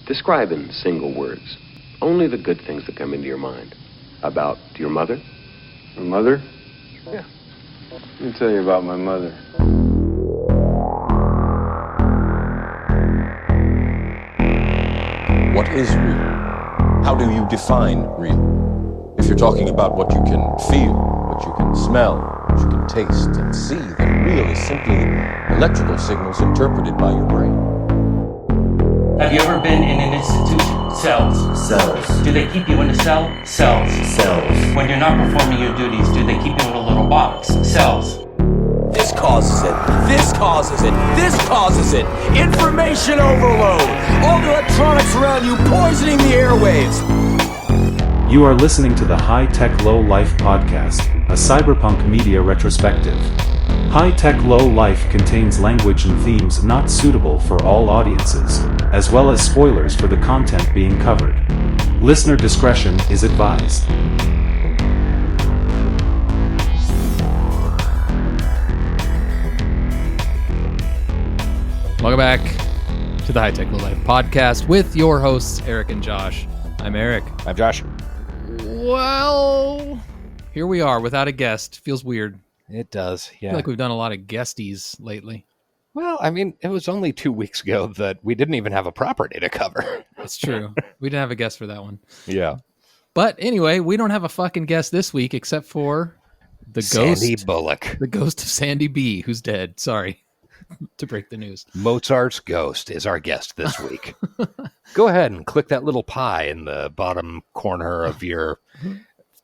Describe in single words only the good things that come into your mind. About your mother? My mother? Yeah. Let me tell you about my mother. What is real? How do you define real? If you're talking about what you can feel, what you can smell, what you can taste and see, then real is simply electrical signals interpreted by your brain. Have you ever been in an institution? Cells. Cells. Do they keep you in a cell? Cells. Cells. When you're not performing your duties, do they keep you in a little box? Cells. This causes it. This causes it. This causes it. Information overload. All the electronics around you poisoning the airwaves. You are listening to the High Tech Low Life podcast, a cyberpunk media retrospective. High Tech Low Life contains language and themes not suitable for all audiences, as well as spoilers for the content being covered. Listener discretion is advised. Welcome back to the High Tech Low Life podcast with your hosts, Eric and Josh. I'm Eric. I'm Josh. Well, here we are without a guest. Feels weird. It does, yeah. I feel like we've done a lot of guesties lately. Well, I mean, it was only 2 weeks ago that we didn't even have a property to cover. That's true. We didn't have a guest for that one. Yeah. But anyway, we don't have a fucking guest this week except for the Sandy ghost. Bullock. The ghost of Sandy B, who's dead. Sorry to break the news. Mozart's ghost is our guest this week. Go ahead and click that little pie in the bottom corner of your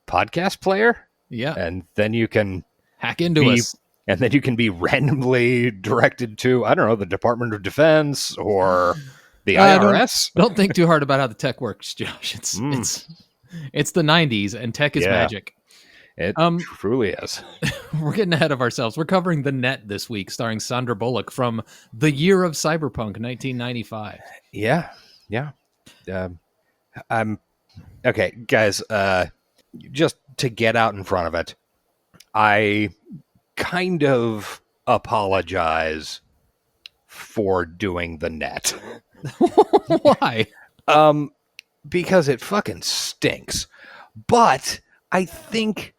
podcast player. Yeah. And then you can hack into us. And then you can be randomly directed to, I don't know, the Department of Defense or the IRS. Don't think too hard about how the tech works, Josh. It's the 90s and tech is magic. It truly is. We're getting ahead of ourselves. We're covering The Net this week, starring Sandra Bullock from the year of cyberpunk, 1995. Yeah. I'm okay, guys. Just to get out in front of it, I kind of apologize for doing The Net. Why? Because it fucking stinks. But I think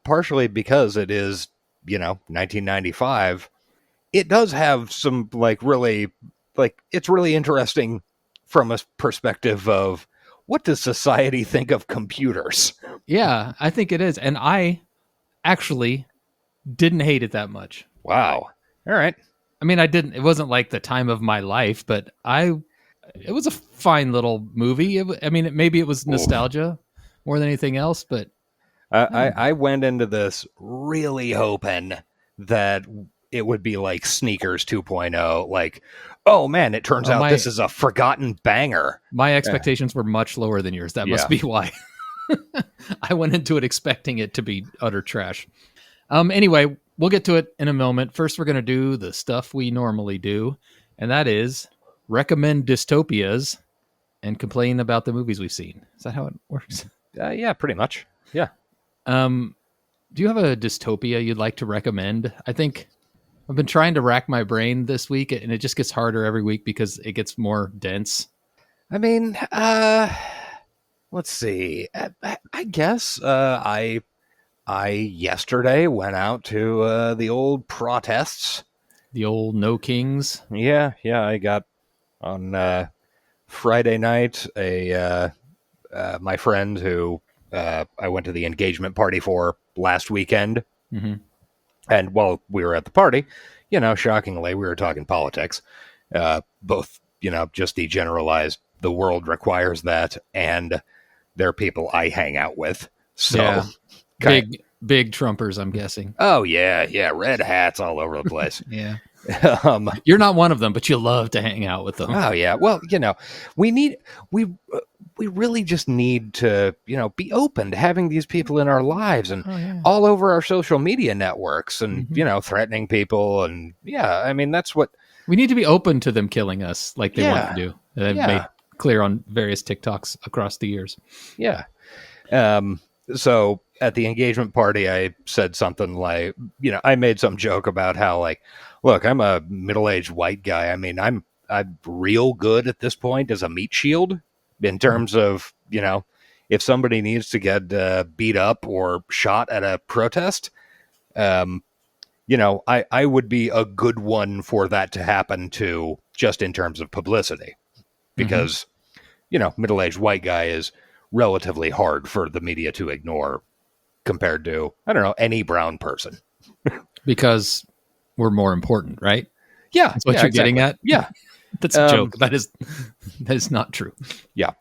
partially because it is, 1995, it does have some it's really interesting from a perspective of what does society think of computers? Yeah, I think it is. And I actually didn't hate it that much. Wow. All right. I mean, it wasn't like the time of my life, but it was a fine little movie. Maybe it was nostalgia more than anything else, but I went into this really hoping that it would be like Sneakers 2.0, like, oh man, it turns out this is a forgotten banger. My expectations were much lower than yours. That must be why. I went into it expecting it to be utter trash. Anyway, we'll get to it in a moment. First, we're going to do the stuff we normally do, and that is recommend dystopias and complain about the movies we've seen. Is that how it works? Yeah, pretty much. Yeah. Do you have a dystopia you'd like to recommend? I think I've been trying to rack my brain this week, and it just gets harder every week because it gets more dense. I mean, let's see. I guess I yesterday went out to the old protests. The old No Kings? Yeah. I got on Friday night my friend who I went to the engagement party for last weekend. Mm-hmm. And while we were at the party, shockingly, we were talking politics. Both, just the generalized, the world requires that, and they're people I hang out with. So big Trumpers, I'm guessing. Oh, yeah. Red hats all over the place. Yeah. You're not one of them, but you love to hang out with them. Oh, yeah. Well, we really just need to, be open to having these people in our lives and all over our social media networks and, threatening people. And that's what we need to be open to them killing us like they want to do. They've made clear on various TikToks across the years. Yeah. So at the engagement party, I said something like, I made some joke about how look, I'm a middle-aged white guy. I mean, I'm I'm real good at this point as a meat shield in terms of, if somebody needs to get beat up or shot at a protest, I would be a good one for that to happen to, just in terms of publicity, because, middle-aged white guy is relatively hard for the media to ignore compared to, I don't know, any brown person. Because we're more important, right? Yeah. That's what you're getting at? Yeah. That's a joke. That is not true. Yeah.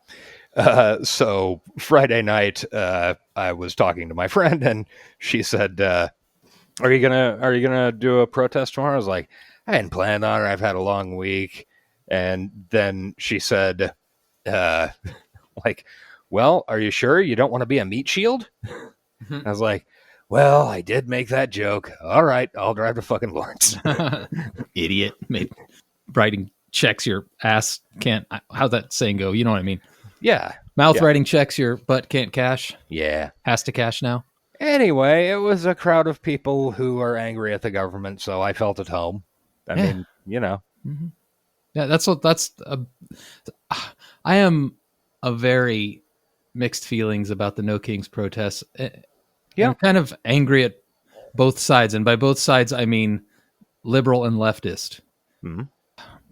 So Friday night, I was talking to my friend and she said, are you gonna do a protest tomorrow? I was like, I hadn't planned on it. I've had a long week. And then she said, well, are you sure you don't want to be a meat shield? I was like, well, I did make that joke. All right, I'll drive to fucking Lawrence. Idiot. Maybe writing checks your ass can't. How'd that saying go? You know what I mean? Yeah. Mouth writing checks your butt can't cash. Yeah. Has to cash now. Anyway, it was a crowd of people who are angry at the government, so I felt at home. I mean, Mm-hmm. Yeah, I am a very mixed feelings about the No Kings protests. Yeah. I'm kind of angry at both sides, and by both sides, I mean liberal and leftist. Mm-hmm.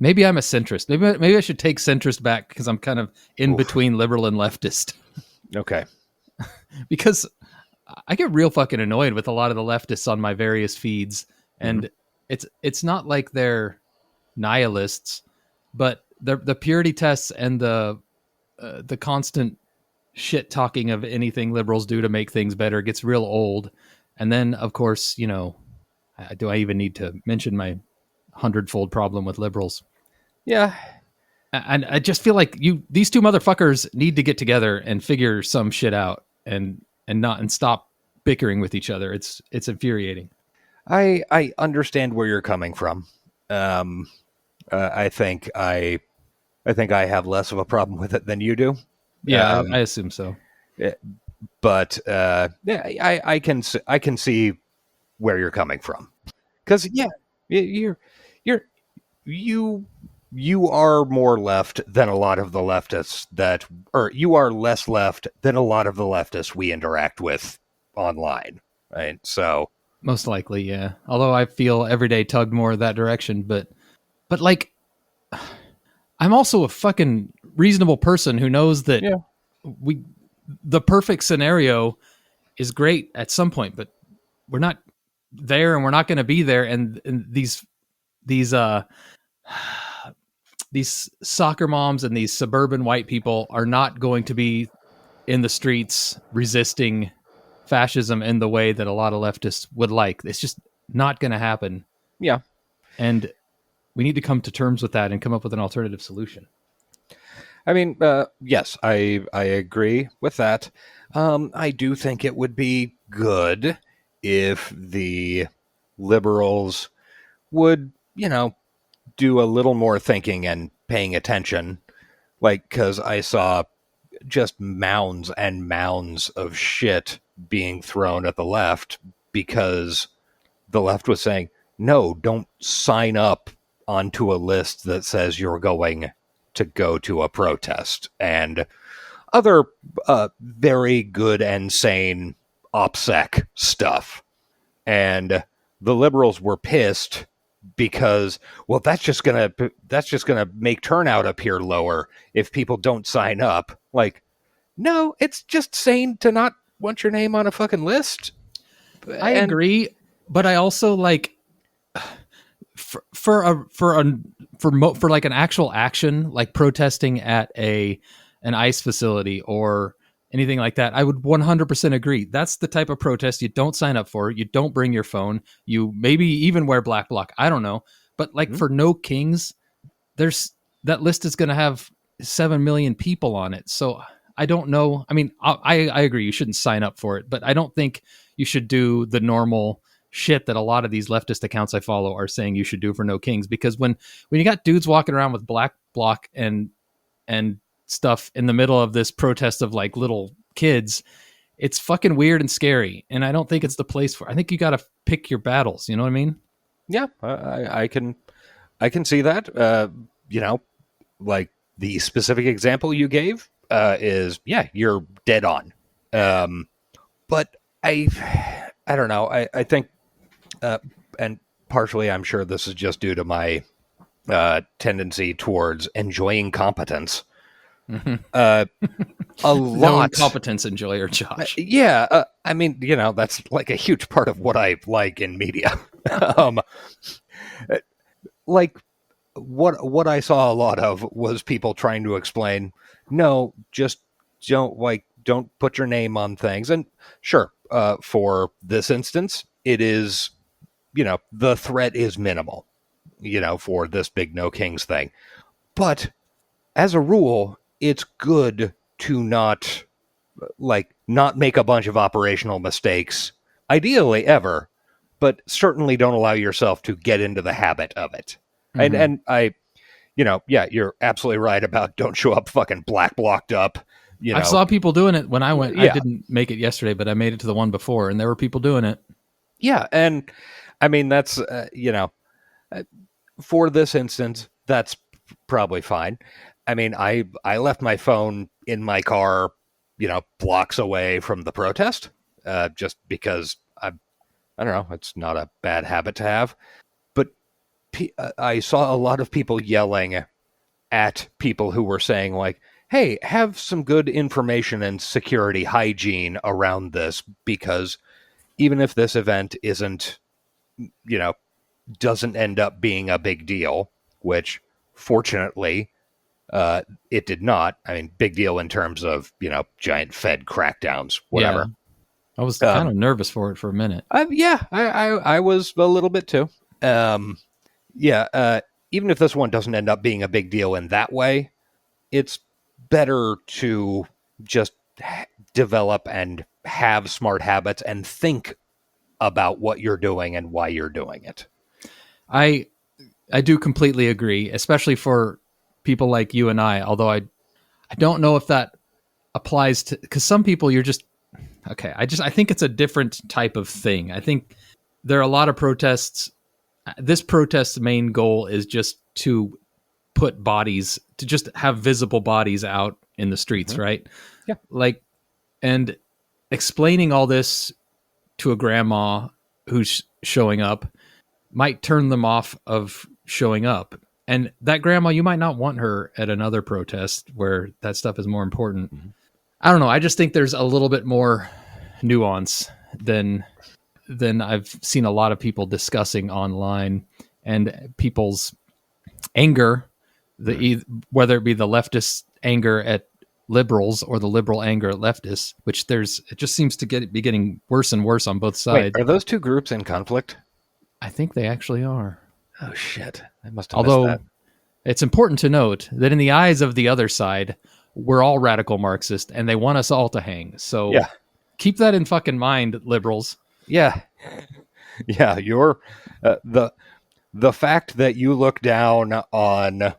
Maybe I'm a centrist. Maybe I should take centrist back because I'm kind of in between liberal and leftist. Okay. Because I get real fucking annoyed with a lot of the leftists on my various feeds, and it's not like they're nihilists, but the purity tests and the constant shit talking of anything liberals do to make things better gets real old. And then, of course, do I even need to mention my 100-fold problem with liberals? Yeah. And I just feel like these two motherfuckers need to get together and figure some shit out and stop bickering with each other. It's infuriating. I understand where you're coming from. I think I have less of a problem with it than you do. Yeah, I assume so. But I can see where you're coming from, because you are more left than a lot of the leftists you are less left than a lot of the leftists we interact with online, right? So most likely, yeah. Although I feel every day tugged more that direction, but like, I'm also a fucking reasonable person who knows that the perfect scenario is great at some point, but we're not there, and we're not going to be there. And these soccer moms and these suburban white people are not going to be in the streets resisting fascism in the way that a lot of leftists would like. It's just not going to happen. Yeah. And we need to come to terms with that and come up with an alternative solution. I mean, yes, I agree with that. I do think it would be good if the liberals would, do a little more thinking and paying attention. Because I saw just mounds and mounds of shit being thrown at the left because the left was saying, no, don't sign up onto a list that says you're going to go to a protest, and other very good and sane OPSEC stuff. And the liberals were pissed because, well, that's just gonna make turnout appear lower if people don't sign up. Like, no, it's just sane to not want your name on a fucking list. I agree, but I also like for like an actual action, like protesting at an ICE facility or anything like that, I would 100% agree. That's the type of protest you don't sign up for. You don't bring your phone. You maybe even wear black bloc. I don't know. But like for No Kings, that list is going to have 7 million people on it. So I don't know. I mean, I agree. You shouldn't sign up for it, but I don't think you should do the normal shit that a lot of these leftist accounts I follow are saying you should do for No Kings. Because when you got dudes walking around with black bloc and stuff in the middle of this protest of like little kids, it's fucking weird and scary. And I don't think it's the place for. I think you got to pick your battles. You know what I mean? Yeah, I can see that. like the specific example you gave is, you're dead on. But I don't know. I think, and partially I'm sure this is just due to my tendency towards enjoying competence. Mm-hmm. A lot. Competence enjoyer, Josh. I mean, that's like a huge part of what I like in media. Like what I saw a lot of was people trying to explain, no, just don't put your name on things. And sure, for this instance, it is, the threat is minimal, for this big No Kings thing. But as a rule, it's good to not make a bunch of operational mistakes, ideally ever, but certainly don't allow yourself to get into the habit of it. Mm-hmm. And I, you're absolutely right about don't show up fucking black blocked up. I saw people doing it when I went. Yeah. I didn't make it yesterday, but I made it to the one before, and there were people doing it. Yeah, and I mean, that's, for this instance, that's probably fine. I mean, I left my phone in my car, blocks away from the protest, just because I don't know, it's not a bad habit to have. But I saw a lot of people yelling at people who were saying, like, hey, have some good information and security hygiene around this, because even if this event isn't, doesn't end up being a big deal, which fortunately it did not. I mean, big deal in terms of, giant Fed crackdowns, whatever. Yeah. I was kind of nervous for it for a minute. I was a little bit too. Even if this one doesn't end up being a big deal in that way, it's better to just develop and have smart habits and think about what you're doing and why you're doing it. I do completely agree, especially for people like you and I, although I don't know if that applies to, because some people you're just, okay, I think it's a different type of thing. I think there are a lot of protests. This protest's main goal is just to put bodies, to just have visible bodies out in the streets, mm-hmm. right? Yeah. And explaining all this to a grandma who's showing up might turn them off of showing up. And that grandma, you might not want her at another protest where that stuff is more important. Mm-hmm. I don't know. I just think there's a little bit more nuance than I've seen a lot of people discussing online, and people's anger, whether it be the leftist anger at liberals or the liberal anger at leftists, which it just seems to be getting worse and worse on both sides. Wait, are those two groups in conflict? I think they actually are. Oh shit! I must have missed that. It's important to note that in the eyes of the other side, we're all radical Marxist, and they want us all to hang. So keep that in fucking mind, liberals. Yeah. You're the fact that you look down on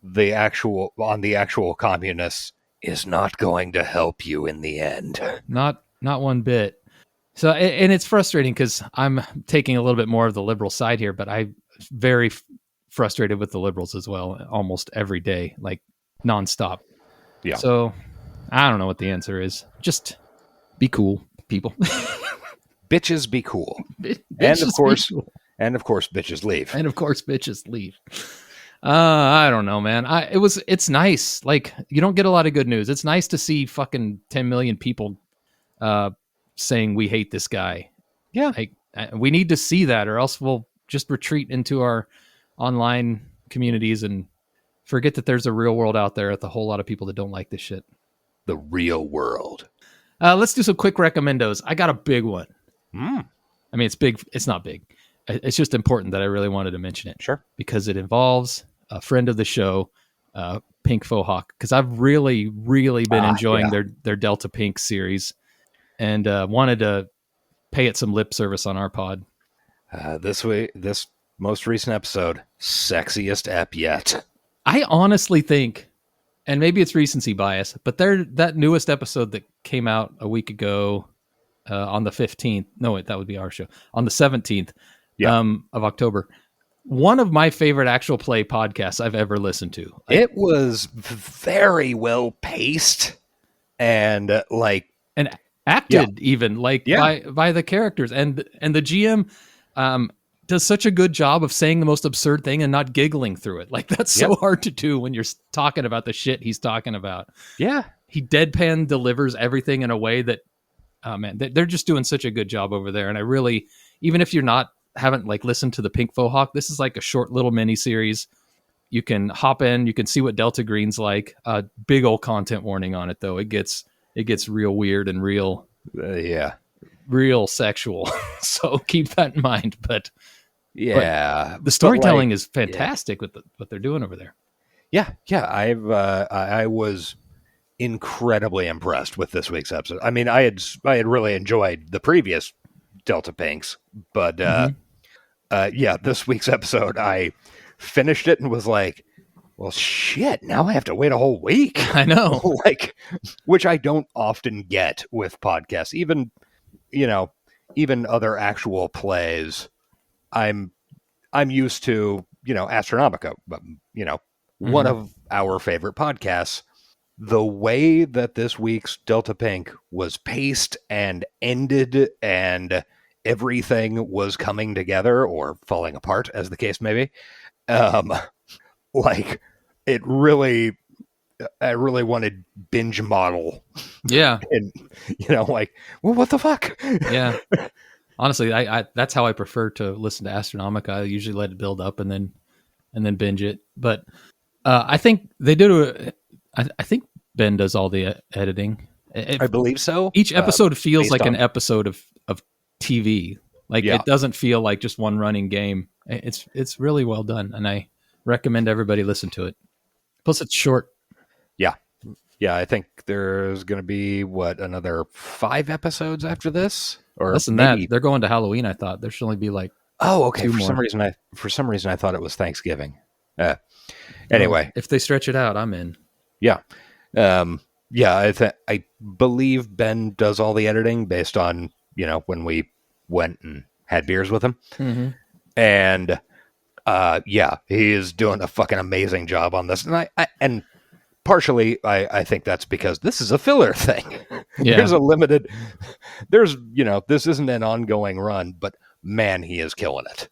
the actual communists is not going to help you in the end. Not one bit. So, and it's frustrating because I'm taking a little bit more of the liberal side here, but I'm very frustrated with the liberals as well, almost every day, like nonstop. Yeah. So I don't know what the answer is. Just be cool, people. Bitches be cool. And of course, bitches leave. And of course, bitches leave. I don't know, man. It's nice. Like, you don't get a lot of good news. It's nice to see fucking 10 million people saying we hate this guy. Yeah. We need to see that, or else we'll just retreat into our online communities and forget that there's a real world out there with a whole lot of people that don't like this shit. The real world. Let's do some quick recommendos. I got a big one. I mean, it's big. It's not big. It's just important that I really wanted to mention it. Sure. Because it involves a friend of the show, Pink Faux Hawk. Because I've really, really been enjoying their Delta Pink series, and wanted to pay it some lip service on our pod. This most recent episode, sexiest ep yet. I honestly think, and maybe it's recency bias, but that newest episode that came out a week ago on the 15th. No, wait, that would be our show. On the 17th of October. one of my favorite actual play podcasts I've ever listened to. It was very well paced and and acted even by the characters, and the GM does such a good job of saying the most absurd thing and not giggling through it. Like, that's so hard to do when you're talking about the shit he's talking about. Yeah. He deadpan delivers everything in a way that, oh man, they're just doing such a good job over there. And I really, even if you're haven't like listened to the Pink Faux Hawk, this is like a short little mini series. You can hop in, you can see what Delta Green's like. Big old content warning on it though. It gets real weird and real sexual. So keep that in mind. But the storytelling is fantastic with what they're doing over there. Yeah. I was incredibly impressed with this week's episode. I mean, I had really enjoyed the previous Delta Pinks, but this week's episode, I finished it and was like, well, shit, now I have to wait a whole week. I know. Which I don't often get with podcasts. Even other actual plays, I'm used to, Astronomica, but, one of our favorite podcasts. The way that this week's Delta Pink was paced and ended and everything was coming together or falling apart, as the case may be, I really wanted binge model. Yeah. And, well, what the fuck? Yeah. Honestly, I that's how I prefer to listen to Astronomica. I usually let it build up and then binge it. But I think they do. I think Ben does all the editing. I believe so. Each episode feels like an episode of TV. It doesn't feel like just one running game. It's really well done, and I recommend everybody listen to it. Plus, it's short. Yeah. I think there's going to be another 5 episodes after this, or less than that. They're going to Halloween. I thought there should only be okay. For some reason, I thought it was Thanksgiving. Anyway, if they stretch it out, I'm in. Yeah. I believe Ben does all the editing based on, when we went and had beers with him. Mm-hmm. And, he is doing a fucking amazing job on this. And partially, I think that's because this is a filler thing. Yeah. This isn't an ongoing run, but man, he is killing it.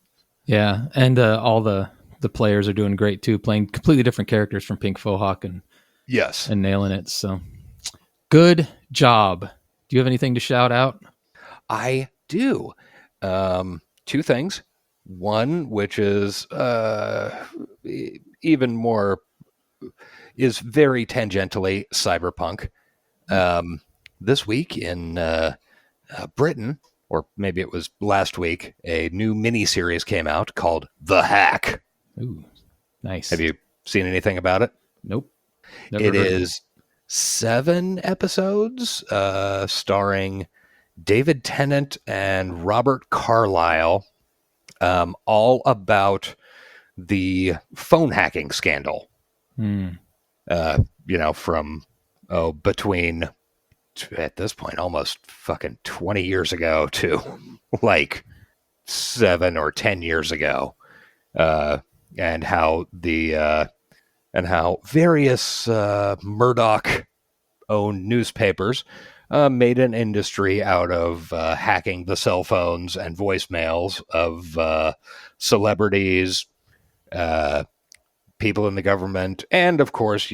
Yeah. And all the players are doing great too, playing completely different characters from Pink Faux Hawk and nailing it. So good job. Do you have anything to shout out? I do. 2 things. One, which is even more, is very tangentially cyberpunk. This week in Britain, or maybe it was last week, a new miniseries came out called The Hack. Ooh, nice. Have you seen anything about it? Nope. It is 7 episodes, starring David Tennant and Robert Carlyle, all about the phone hacking scandal. From between, at this point, almost fucking 20 years ago to 7 or 10 years ago, and how various Murdoch-owned newspapers made an industry out of hacking the cell phones and voicemails of celebrities, people in the government, and of course,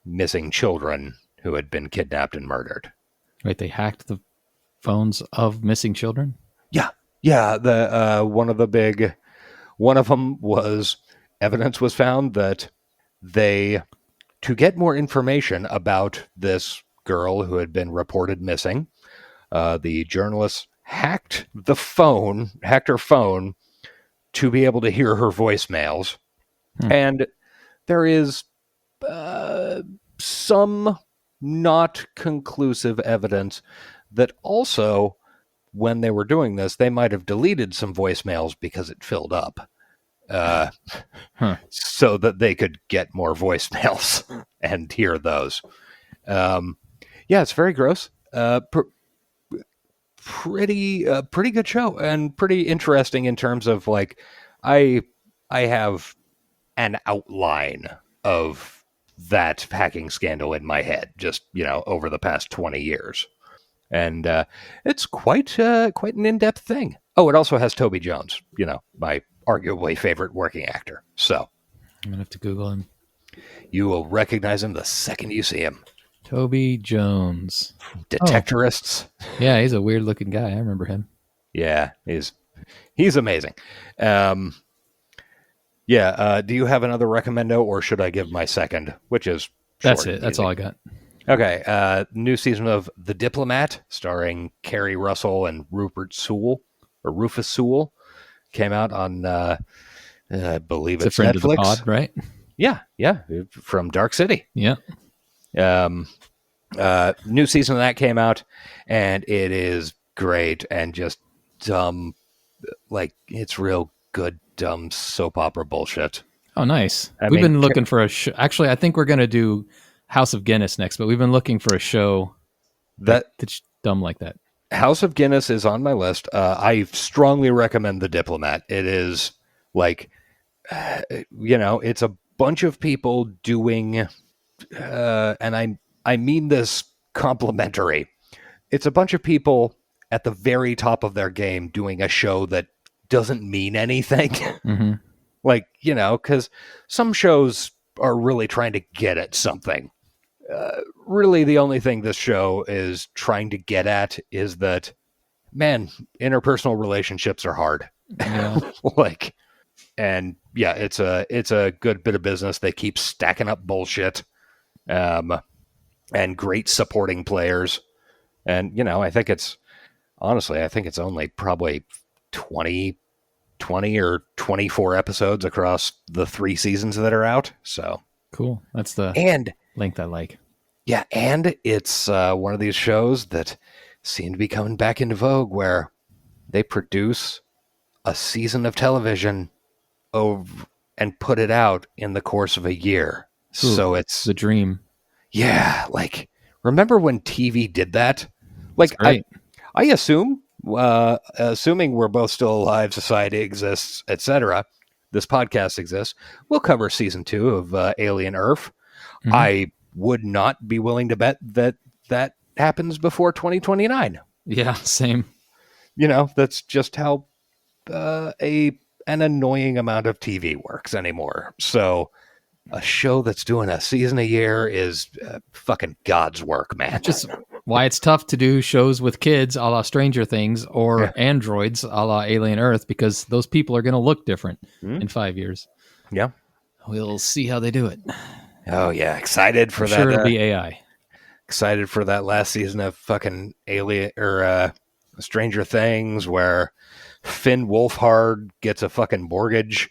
missing children who had been kidnapped and murdered. Wait, they hacked the phones of missing children? Yeah. One of them was, evidence was found that to get more information about this girl who had been reported missing, the journalists hacked her phone to be able to hear her voicemails. And there is some not conclusive evidence that also, when they were doing this, they might have deleted some voicemails because it filled up, so that they could get more voicemails and hear those. It's very gross. Pretty good show, and pretty interesting in terms of I have an outline of that hacking scandal in my head, just, over the past 20 years. And it's quite an in-depth thing. Oh, it also has Toby Jones, my arguably favorite working actor. So I'm going to have to Google him. You will recognize him the second you see him. Toby Jones. Detectorists. Oh. Yeah, he's a weird-looking guy. I remember him. Yeah, he's amazing. Do you have another recommendo, or should I give my second, which is short? That's it. That's all I got. Okay, new season of The Diplomat, starring Kerry Russell and Rufus Sewell, came out on, I believe it's a friend Netflix. Of the pod, right? Yeah, from Dark City. Yeah. New season of that came out, and it is great and just dumb, like it's real good dumb soap opera bullshit. Oh, nice. We've been looking for a show. Actually, I think we're going to do House of Guinness next, but we've been looking for a show that's dumb like that. House of Guinness is on my list. I strongly recommend The Diplomat. It is like, it's a bunch of people doing, and I mean this complimentary. It's a bunch of people at the very top of their game doing a show that doesn't mean anything. Mm-hmm. Like, because some shows are really trying to get at something. Really, the only thing this show is trying to get at is that, man, interpersonal relationships are hard. Yeah. It's a good bit of business. They keep stacking up bullshit, and great supporting players. And, I think it's only probably 20 or 24 episodes across the 3 seasons that are out. So cool. That's the length I like. Yeah. And it's one of these shows that seem to be coming back into vogue where they produce a season of television and put it out in the course of a year. Ooh, so it's the dream. Yeah. Like, remember when TV did that? Like, I assume, assuming we're both still alive, society exists, etc., this podcast exists, we'll cover season 2 of Alien Earth. Mm-hmm. I would not be willing to bet that happens before 2029. Yeah, same. That's just how an annoying amount of TV works anymore. So a show that's doing a season a year is fucking God's work, man. Just why it's tough to do shows with kids a la Stranger Things or androids a la Alien Earth, because those people are going to look different in 5 years. Yeah. We'll see how they do it. Oh, yeah. Excited for that. Sure, it'll be AI. Excited for that last season of fucking Alien or Stranger Things where Finn Wolfhard gets a fucking mortgage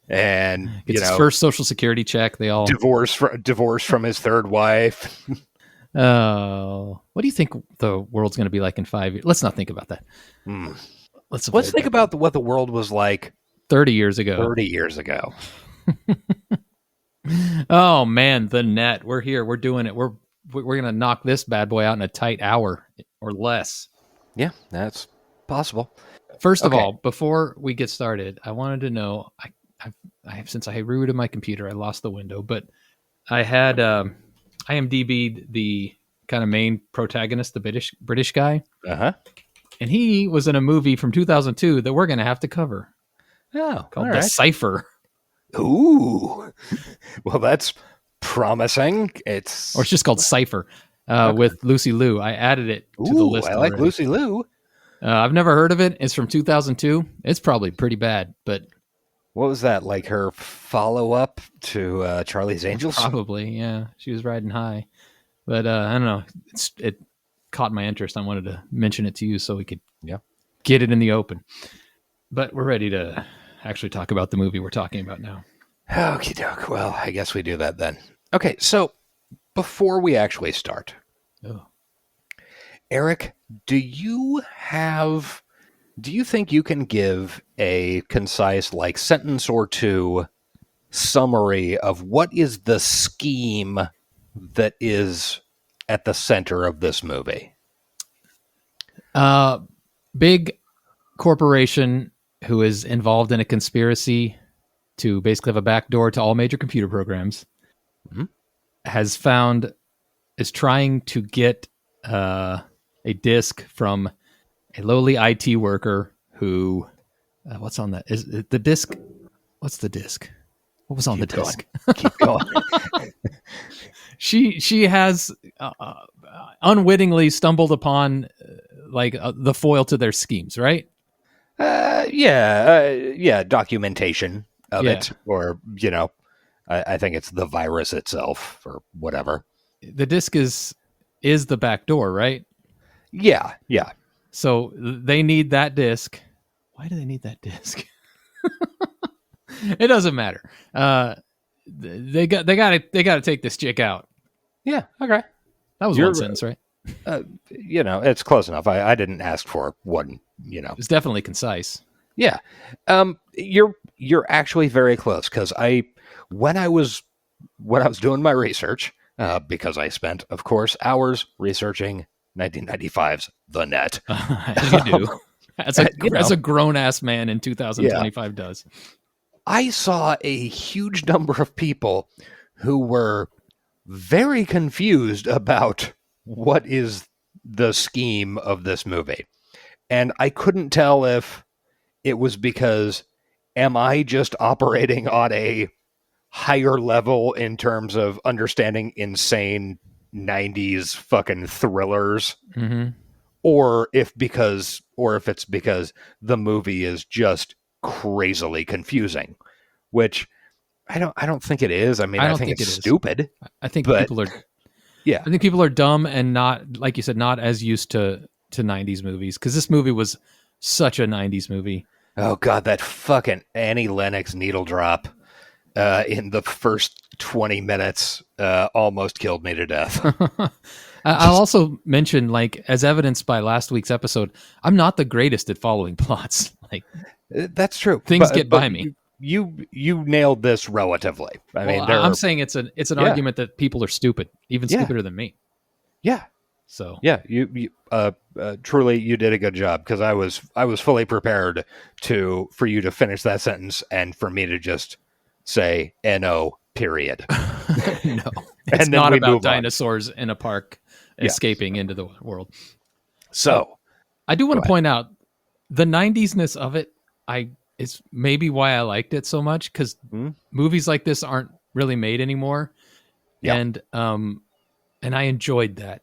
and it's his first Social Security check. They all divorce from his third wife. Oh, what do you think the world's going to be like in 5 years? Let's not think about that. Let's think about what the world was like 30 years ago. 30 years ago. Oh man, the net. We're here. We're doing it. We're going to knock this bad boy out in a tight hour or less. Yeah, that's possible. First of all, before we get started, I wanted to know. I since I rebooted my computer, I lost the window, but I had IMDb'd the kind of main protagonist, the British guy. Uh-huh. And he was in a movie from 2002 that we're going to have to cover. Oh, called The Cipher. Ooh. Well, that's promising. Or it's just called Cipher with Lucy Liu. I added it to the list. I like already. Lucy Liu. I've never heard of it. It's from 2002. It's probably pretty bad, but what was that? Like her follow-up to Charlie's Angels? Probably, yeah. She was riding high. But I don't know. It caught my interest. I wanted to mention it to you so we could get it in the open. But we're ready to actually talk about the movie we're talking about now. Okie doke. Well, I guess we do that then. Okay, so before we actually start, Eric, do you think you can give a concise, like, sentence or two summary of what is the scheme that is at the center of this movie? Big corporation who is involved in a conspiracy to basically have a backdoor to all major computer programs, is trying to get a disk from a lowly IT worker who, what's on that? Is the disk? What's the disk? What was on the disk? Keep going. She has unwittingly stumbled upon the foil to their schemes, right? Documentation of it, or I think it's the virus itself or whatever. The disk is the back door, right? Yeah. So they need that disk. Why do they need that disk? It doesn't matter. They got to take this chick out. Yeah. Okay. That was one sentence, right? It's close enough. I didn't ask for one. It's definitely concise. Yeah. You're actually very close, because when I was doing my research, because I spent, of course, hours researching 1995's The Net. As you do. As a grown-ass man in 2025 does. I saw a huge number of people who were very confused about what is the scheme of this movie. And I couldn't tell if it was because, am I just operating on a higher level in terms of understanding insane 90s fucking thrillers, or if it's because the movie is just crazily confusing, which I don't think it is. I mean, I think it's stupid. I think people are I think people are dumb and not, like you said, not as used to 90s movies, because this movie was such a 90s movie. Oh god, that fucking Annie Lennox needle drop in the first 20 minutes almost killed me to death. I'll also mention, as evidenced by last week's episode, I'm not the greatest at following plots. That's true. Things get by me. You nailed this relatively. I'm saying it's an argument that people are stupid, even stupider than me. Yeah. So yeah, you truly you did a good job, because I was fully prepared for you to finish that sentence and for me to just say "no" period. No, it's not about dinosaurs in a park escaping into the world. So I do want to point out the 90s-ness of it. Is maybe why I liked it so much, because movies like this aren't really made anymore, and I enjoyed that.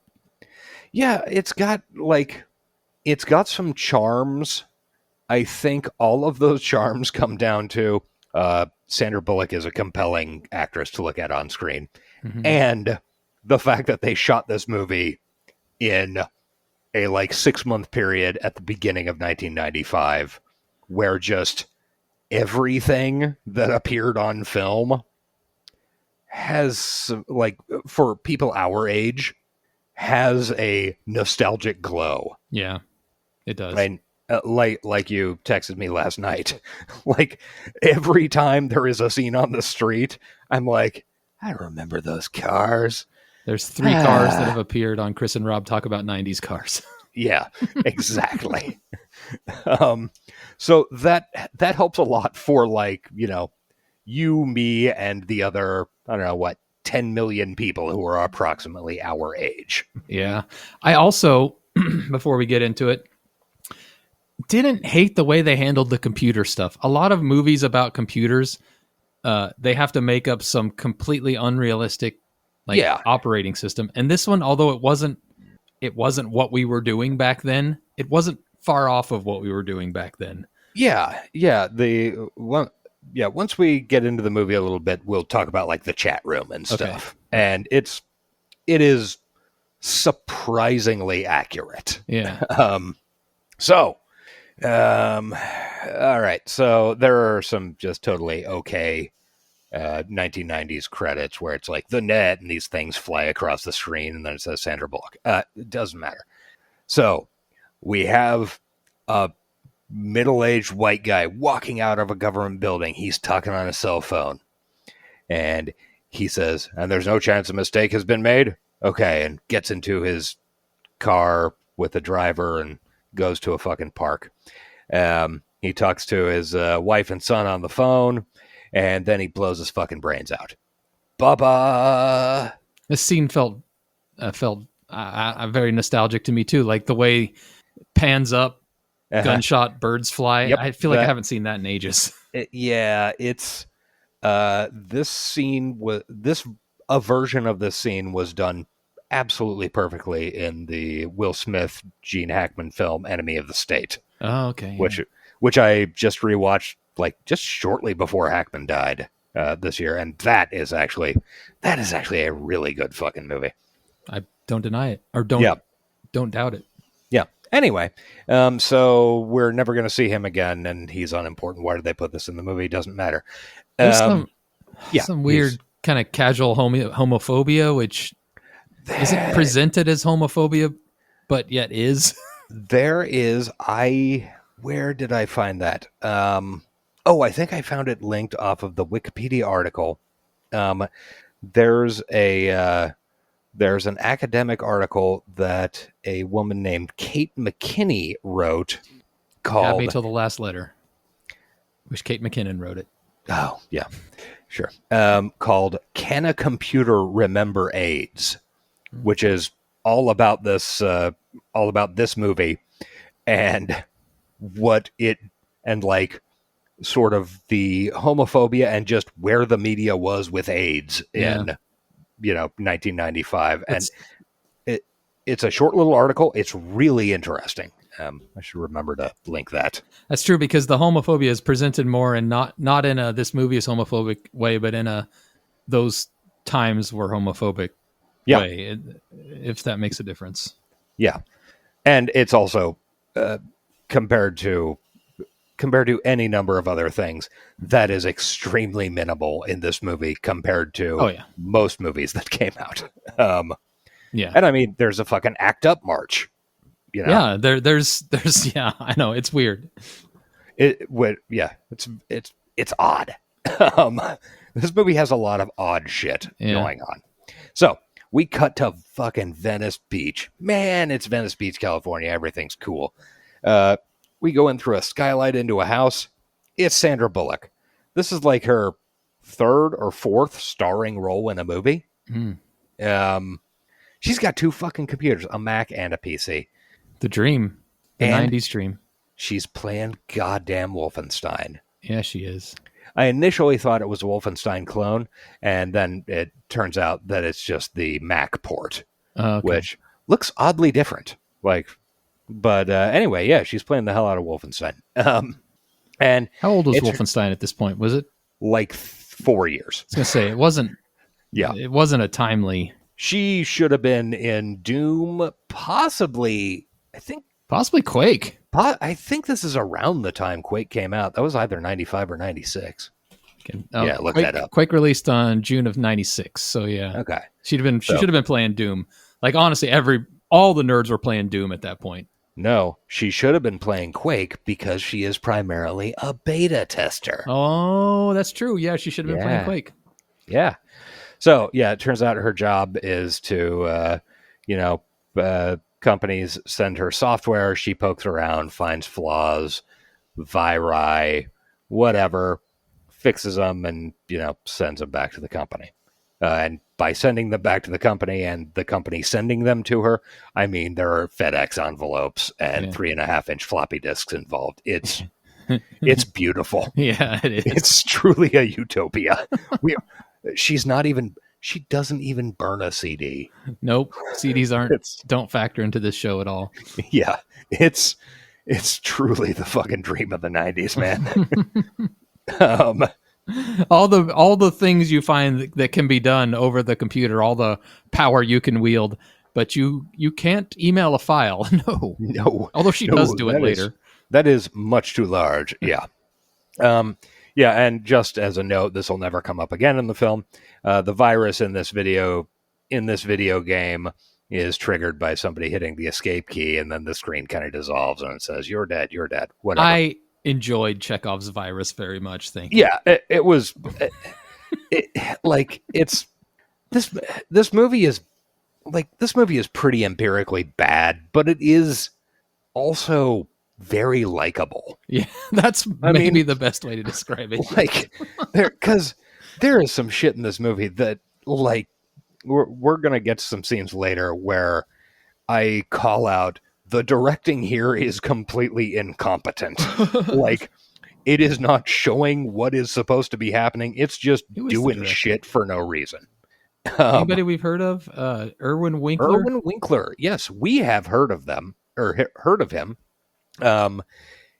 Yeah, it's got some charms. I think all of those charms come down to Sandra Bullock is a compelling actress to look at on screen, and the fact that they shot this movie in a 6-month period at the beginning of 1995, where just everything that appeared on film has, for people our age, has a nostalgic glow. Yeah, it does. Like you texted me last night. Every time there is a scene on the street, I'm like, I remember those cars. There's 3 cars that have appeared on Chris and Rob Talk About 90s Cars. Yeah, exactly. So that helps a lot for you, me, and the other, I don't know what, 10 million people who are approximately our age. Yeah. I also, before we get into it, didn't hate the way they handled the computer stuff. A lot of movies about computers, they have to make up some completely unrealistic operating system. And this one, although it wasn't what we were doing back then, it wasn't far off of what we were doing back then. Yeah. Once we get into the movie a little bit, we'll talk about the chat room and stuff. Okay. And it is surprisingly accurate. Yeah. All right. So there are some just totally okay 1990s credits where it's the net and these things fly across the screen and then it says Sandra Bullock. It doesn't matter. So we have a middle-aged white guy walking out of a government building. He's talking on a cell phone. And he says, and there's no chance a mistake has been made? Okay, and gets into his car with the driver and goes to a fucking park. He talks to his wife and son on the phone, and then he blows his fucking brains out. Baba. This scene felt very nostalgic to me too, like the way pans up, gunshot, birds fly. Yep, I feel like I haven't seen that in ages. It's this scene a version of this scene was done absolutely perfectly in the Will Smith, Gene Hackman film Enemy of the State. Oh, okay. Which I just rewatched like just shortly before Hackman died this year, and that is actually a really good fucking movie. I don't deny it, or don't doubt it. Yeah. Anyway, so we're never going to see him again, and he's unimportant. Why did they put this in the movie? Doesn't matter. There's some weird kind of casual homophobia, which isn't presented as homophobia, but yet is. There is. Where did I find that? I think I found it linked off of the Wikipedia article. There's an academic article that a woman named Kate McKinney wrote called... Got me till the last letter. Wish Kate McKinnon wrote it. Oh, yeah, sure. Called Can a Computer Remember AIDS? Which is all about this movie and what it... and like sort of the homophobia and just where the media was with AIDS in... 1995, and it's a short little article. It's really interesting. I should remember to link that. That's true, because the homophobia is presented more in not in a this movie is homophobic way, but in a those times were homophobic way. If that makes a difference. Yeah, and it's also compared to any number of other things, that is extremely minimal in this movie compared to most movies that came out. And I mean, there's a fucking ACT UP march. Yeah, there's I know, it's weird. It's odd. This movie has a lot of odd shit going on. So we cut to fucking Venice Beach. Man, it's Venice Beach, California. Everything's cool. We go in through a skylight into a house. It's Sandra Bullock. This is like her third or fourth starring role in a movie. She's got two fucking computers, a Mac and a PC. The dream. The 90s dream. She's playing goddamn Wolfenstein. Yeah, she is. I initially thought it was a Wolfenstein clone, and then it turns out that it's just the Mac port, which looks oddly different. But anyway, yeah, she's playing the hell out of Wolfenstein. And how old was Wolfenstein at this point? Was it like 4 years? I was gonna say it wasn't. Yeah, it wasn't a timely. She should have been in Doom, possibly. I think possibly Quake. I think this is around the time Quake came out. That was either 95 or 96. Look that up. Quake released on June of 96. So yeah, okay. She should have been playing Doom. Like honestly, all the nerds were playing Doom at that point. No, she should have been playing Quake because she is primarily a beta tester. Oh, that's true. Yeah, she should have been playing Quake. Yeah. So, yeah, it turns out her job is to, companies send her software. She pokes around, finds flaws, viri, whatever, fixes them, and, sends them back to the company. And by sending them back to the company and the company sending them to her, I mean, there are FedEx envelopes and 3.5-inch floppy disks involved. It's beautiful. Yeah, it is. It's truly a utopia. She doesn't even burn a CD. Nope. CDs don't factor into this show at all. Yeah. It's truly the fucking dream of the 90s, man. All the things you find that can be done over the computer, all the power you can wield, but you can't email a file. No. Although she does do it later. That is much too large. Yeah. And just as a note, this will never come up again in the film. The virus in this video game is triggered by somebody hitting the escape key, and then the screen kind of dissolves and it says, "You're dead, you're dead." Whatever. I enjoyed Chekhov's virus very much. Thank you. Yeah, it was this movie is pretty empirically bad, but it is also very likable. Yeah, that's maybe the best way to describe it. Like, because there is some shit in this movie that, like, we're going to get to some scenes later where I call out, the directing here is completely incompetent. Like, it is not showing what is supposed to be happening. It's just doing shit for no reason. Anybody we've heard of? Irwin Winkler? Irwin Winkler. Yes, we have heard of them, or heard of him.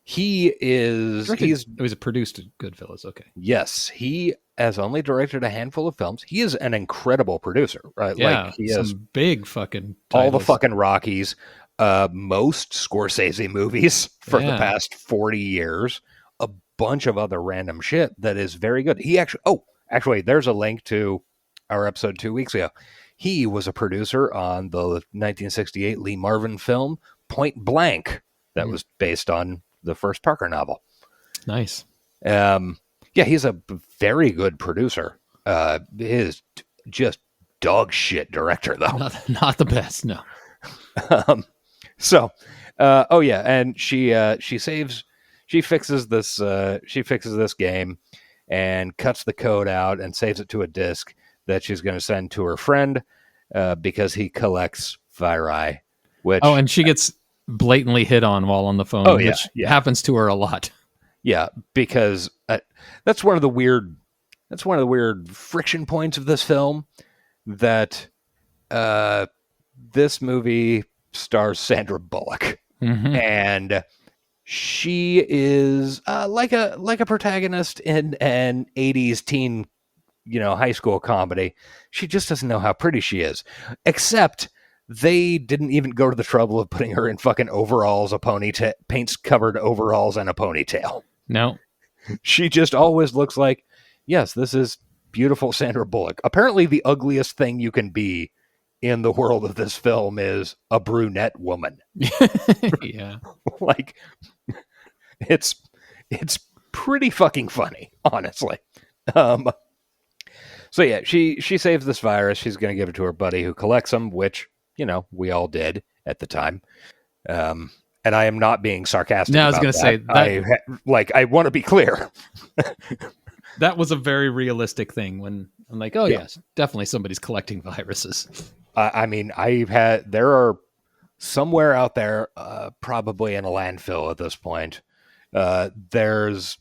He was produced Goodfellas. Okay. Yes, he has only directed a handful of films. He is an incredible producer, right? Yeah, like he some has big fucking titles. all the fucking Rockies, most Scorsese movies for the past 40 years, a bunch of other random shit that is very good. He actually, there's a link to our episode 2 weeks ago. He was a producer on the 1968 Lee Marvin film Point Blank that was based on the first Parker novel. Nice. Yeah, he's a very good producer. He is just dog shit director, though. Not the best, no. And she fixes this game and cuts the code out and saves it to a disk that she's going to send to her friend because he collects viri. And she gets blatantly hit on while on the phone, which happens to her a lot. Yeah, because that's one of the weird friction points of this film, that this movie stars Sandra Bullock, and she is like a protagonist in an 80s teen, high school comedy. She just doesn't know how pretty she is, except they didn't even go to the trouble of putting her in fucking overalls, a ponytail, paints covered overalls, and a ponytail. No. She just always looks like, yes, this is beautiful Sandra Bullock. Apparently the ugliest thing you can be in the world of this film is a brunette woman. Yeah. Like, it's pretty fucking funny, honestly. So yeah, she saves this virus. She's going to give it to her buddy who collects them, which, we all did at the time. And I am not being sarcastic. No, I was going to say that. I want to be clear. That was a very realistic thing when I'm like, oh yes, definitely somebody's collecting viruses. There are somewhere out there, probably in a landfill at this point. There's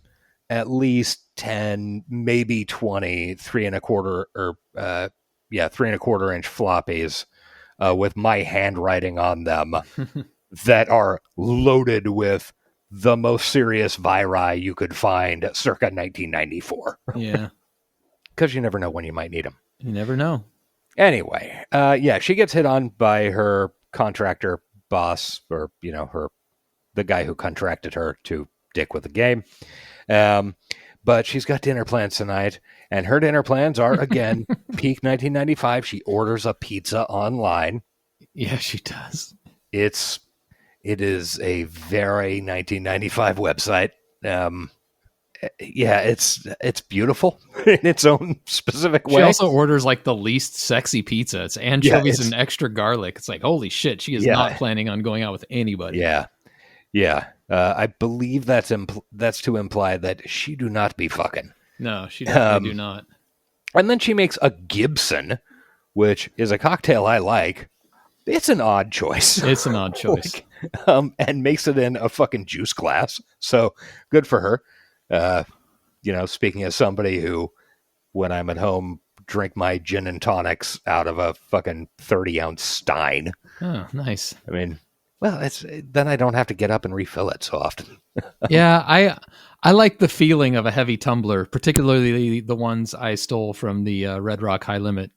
at least 10, maybe 20, 3.25 inch floppies, with my handwriting on them that are loaded with the most serious viri you could find circa 1994. Yeah. Because you never know when you might need them. You never know. Anyway, she gets hit on by her contractor boss, or, the guy who contracted her to dick with the game. But she's got dinner plans tonight, and her dinner plans are, again, peak 1995. She orders a pizza online. Yeah, she does. It is a very 1995 website. It's beautiful in its own specific way. She also orders like the least sexy pizza. It's anchovies and extra garlic. It's like, holy shit, she is not planning on going out with anybody. Yeah. I believe that's to imply that she do not be fucking. No, she definitely do not. And then she makes a Gibson, which is a cocktail I like. It's an odd choice. It's an odd choice. And makes it in a fucking juice glass. So good for her. Speaking as somebody who, when I'm at home, drink my gin and tonics out of a fucking 30-ounce stein. Oh, nice. I mean, well, then I don't have to get up and refill it so often. Yeah, I like the feeling of a heavy tumbler, particularly the ones I stole from the Red Rock High Limit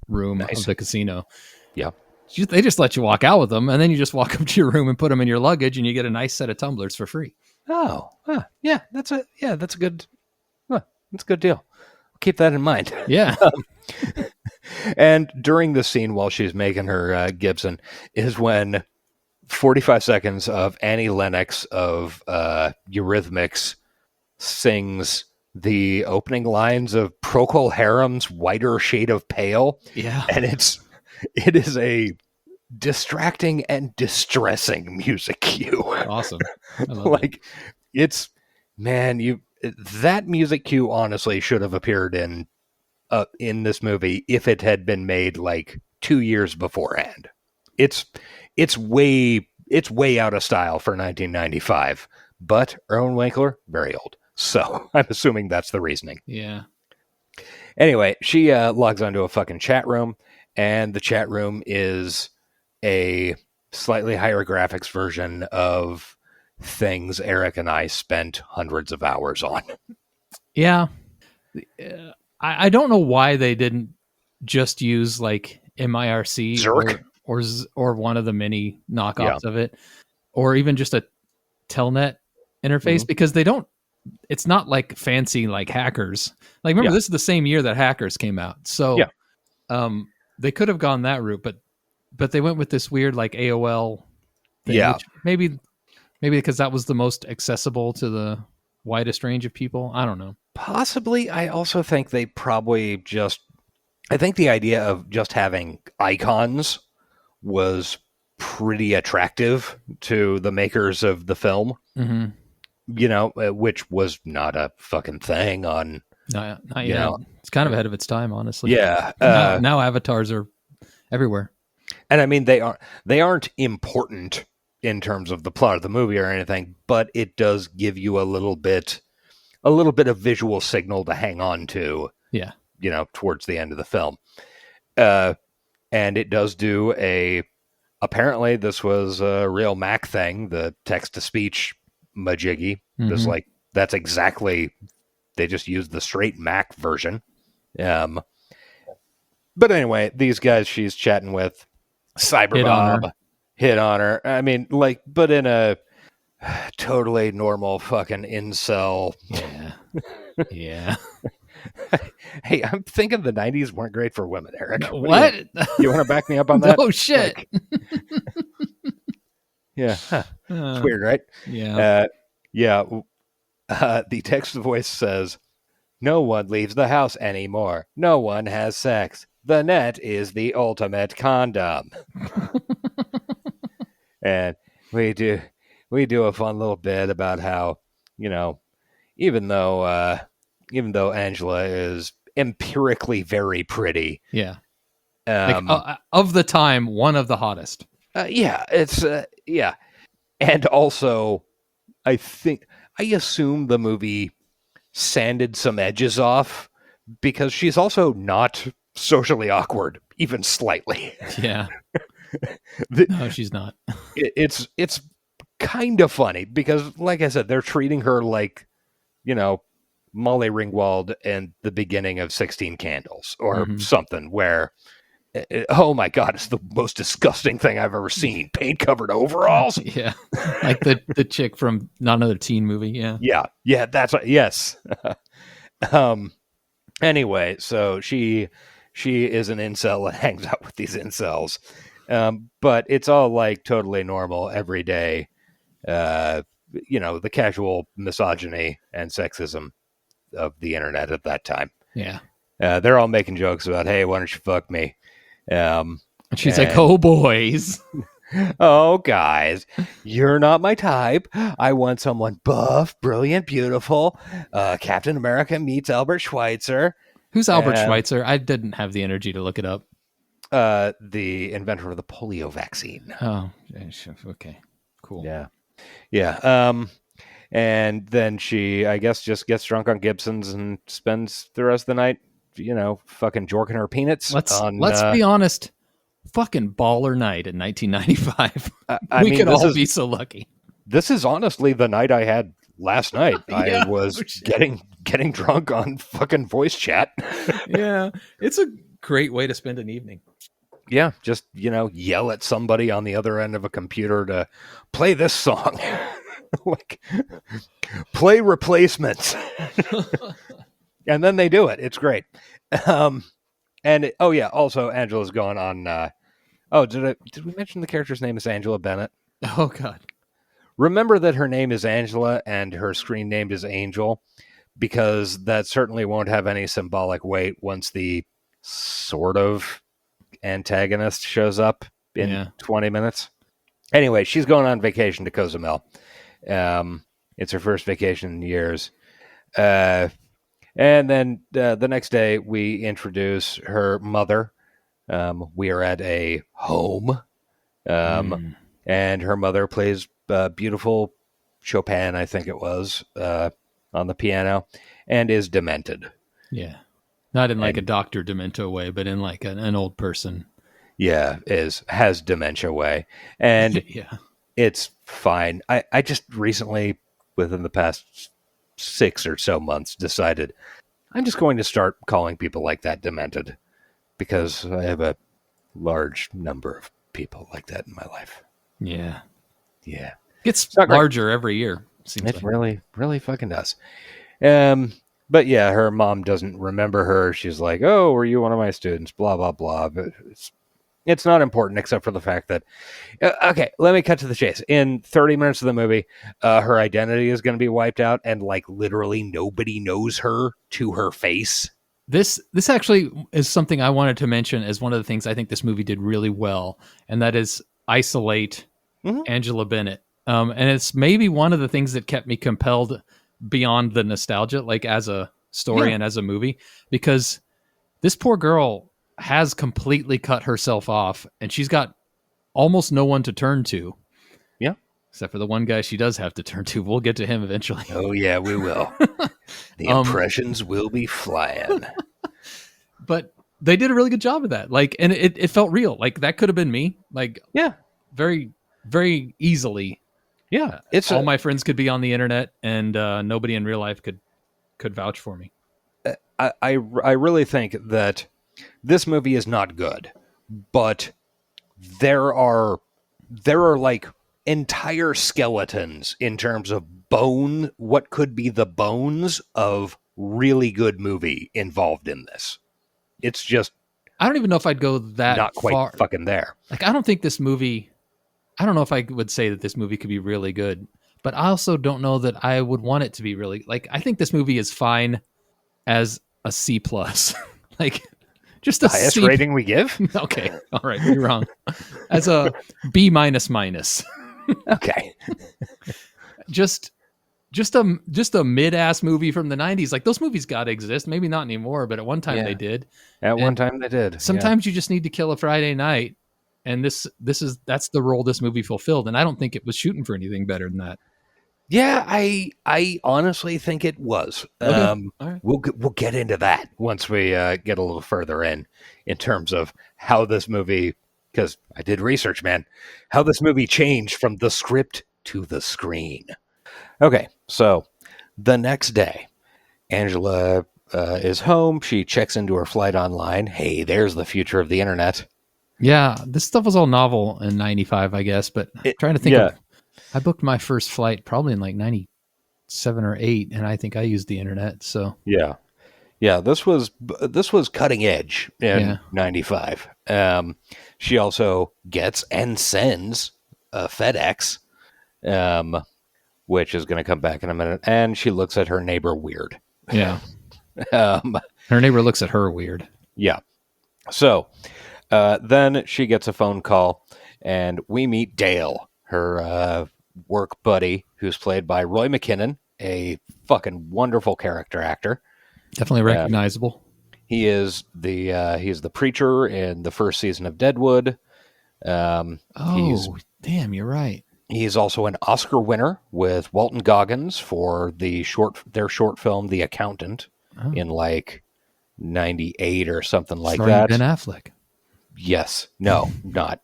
room of the casino. Yeah. They just let you walk out with them, and then you just walk up to your room and put them in your luggage, and you get a nice set of tumblers for free. Oh, yeah, that's a good deal. I'll keep that in mind. Yeah. And during the scene while she's making her Gibson is when 45 seconds of Annie Lennox of Eurythmics sings the opening lines of Procol Harum's Whiter Shade of Pale. Yeah. And it is a distracting and distressing music cue. Awesome. I love Like, it's, man, that music cue honestly should have appeared in this movie if it had been made like 2 years beforehand. It's way out of style for 1995, but Erwin Winkler, very old. So I'm assuming that's the reasoning. Yeah. Anyway, she logs onto a fucking chat room, and the chat room is a slightly higher graphics version of things Eric and I spent hundreds of hours on. Yeah. I don't know why they didn't just use like MIRC Zerk? or one of the many knockoffs of it, or even just a telnet interface, because they don't, it's not like fancy like Hackers. Like, remember, this is the same year that Hackers came out. So they could have gone that route, but they went with this weird like AOL thing, which maybe because that was the most accessible to the widest range of people. I don't know. Possibly. I also think they probably I think the idea of just having icons was pretty attractive to the makers of the film. Mm-hmm. You know, which was not a fucking thing on. Not yet. It's kind of ahead of its time, honestly. Yeah. Now avatars are everywhere. And I mean, they aren't important in terms of the plot of the movie or anything, but it does give you a little bit of visual signal to hang on to. Yeah. You know, towards the end of the film. And it does do apparently this was a real Mac thing, the text-to-speech majiggy. Just like, that's exactly, they just used the straight Mac version. But anyway, these guys she's chatting with, Cyberbob, hit on her. I mean, like, but in a totally normal fucking incel. Yeah. Yeah. Hey, I'm thinking the 90s weren't great for women, Eric. What? You want to back me up on that? Oh, shit. Like, yeah. Huh. It's weird, right? Yeah. The text voice says, "No one leaves the house anymore. No one has sex. The net is the ultimate condom." And we do a fun little bit about how, you know, even though Angela is empirically very pretty. Yeah. Of the time, one of the hottest. It's and also I assume the movie sanded some edges off because she's also not socially awkward, even slightly. Yeah. No, she's not. It's kind of funny because, like I said, they're treating her like, you know, Molly Ringwald in the beginning of 16 Candles or something where, oh my God, it's the most disgusting thing I've ever seen. Paint-covered overalls? Yeah. Like the chick from Not Another Teen Movie, yeah. Yeah, that's what, yes. Anyway, so she is an incel and hangs out with these incels. But it's all like totally normal, everyday, you know, the casual misogyny and sexism of the internet at that time. Yeah. They're all making jokes about, hey, why don't you fuck me? And she's like, oh, boys. Oh, guys, you're not my type. I want someone buff, brilliant, beautiful. Captain America meets Albert Schweitzer. Who's Albert Schweitzer? I didn't have the energy to look it up. The inventor of the polio vaccine. Oh, okay. Cool. Yeah. And then she, I guess, just gets drunk on Gibson's and spends the rest of the night, you know, fucking jorking her peanuts. Let's be honest. Fucking baller night in 1995. We could all be so lucky. This is honestly the night I had last night. I was getting drunk on fucking voice chat. Yeah. It's a great way to spend an evening. Yeah, just, you know, yell at somebody on the other end of a computer to play this song. Like, play Replacements. And then they do it. It's great. Also Angela's going on, did we mention the character's name is Angela Bennett? Oh, God. Remember that her name is Angela and her screen name is Angel, because that certainly won't have any symbolic weight once the sort of antagonist shows up in 20 minutes. Anyway, she's going on vacation to Cozumel. It's her first vacation in years. And then the next day, we introduce her mother. We are at a home. And her mother plays beautiful Chopin, I think it was, on the piano, and is demented. Yeah. Not in like a Dr. Demento way, but in like an old person. Yeah, has dementia way. And it's fine. I just recently, within the past 6 or so months, decided I'm just going to start calling people like that demented, because I have a large number of people like that in my life. Yeah. Yeah. It's larger every year. It really, really fucking does. But yeah, her mom doesn't remember her. She's like, "Oh, were you one of my students?" Blah, blah, blah. But it's not important, except for the fact that, okay, let me cut to the chase. In 30 minutes of the movie, her identity is going to be wiped out, and like literally nobody knows her to her face. This actually is something I wanted to mention as one of the things I think this movie did really well, and that is isolate Angela Bennett. And it's maybe one of the things that kept me compelled beyond the nostalgia, like as a story and as a movie, because this poor girl has completely cut herself off, and she's got almost no one to turn to. Yeah. Except for the one guy she does have to turn to. We'll get to him eventually. Oh, yeah, we will. The impressions will be flying. But they did a really good job of that. Like, and it felt real. Like, that could have been me. Like, very, very easily. Yeah. All my friends could be on the internet, and nobody in real life could vouch for me. I really think that this movie is not good, but there are like entire skeletons in terms of what could be the bones of really good movie involved in this. It's just, I don't even know if I'd go that not quite far. Fucking there. Like, I don't think this movie, I don't know if I would say that this movie could be really good, but I also don't know that I would want it to be really, like, I think this movie is fine as a C+. Like, just a highest rating we give. Okay. All right. You're wrong. As a B minus. Okay. Just a mid-ass movie from the 90s. Like, those movies got to exist. Maybe not anymore, but at one time they did. One time they did. Sometimes you just need to kill a Friday night, and that's the role this movie fulfilled. And I don't think it was shooting for anything better than that. Yeah, I honestly think it was. Okay. All right. We'll get into that once we get a little further in terms of how this movie, because I did research, man, how this movie changed from the script to the screen. Okay, so the next day, Angela is home. She checks into her flight online. Hey, there's the future of the internet. Yeah, this stuff was all novel in 95, I guess, but I'm trying to think of, I booked my first flight probably in like 97 or 8, and I think I used the internet, so. Yeah, this was cutting edge in 95. She also gets and sends a FedEx, which is going to come back in a minute, and she looks at her neighbor weird. Yeah. Her neighbor looks at her weird. Yeah. So then she gets a phone call, and we meet Dale, her work buddy, who's played by Roy McKinnon, a fucking wonderful character actor. Definitely recognizable. He is he's the preacher in the first season of Deadwood. Damn, you're right. He's also an Oscar winner with Walton Goggins for their short film The Accountant in like 98 or something like that. Ben Affleck. Yes. No, not.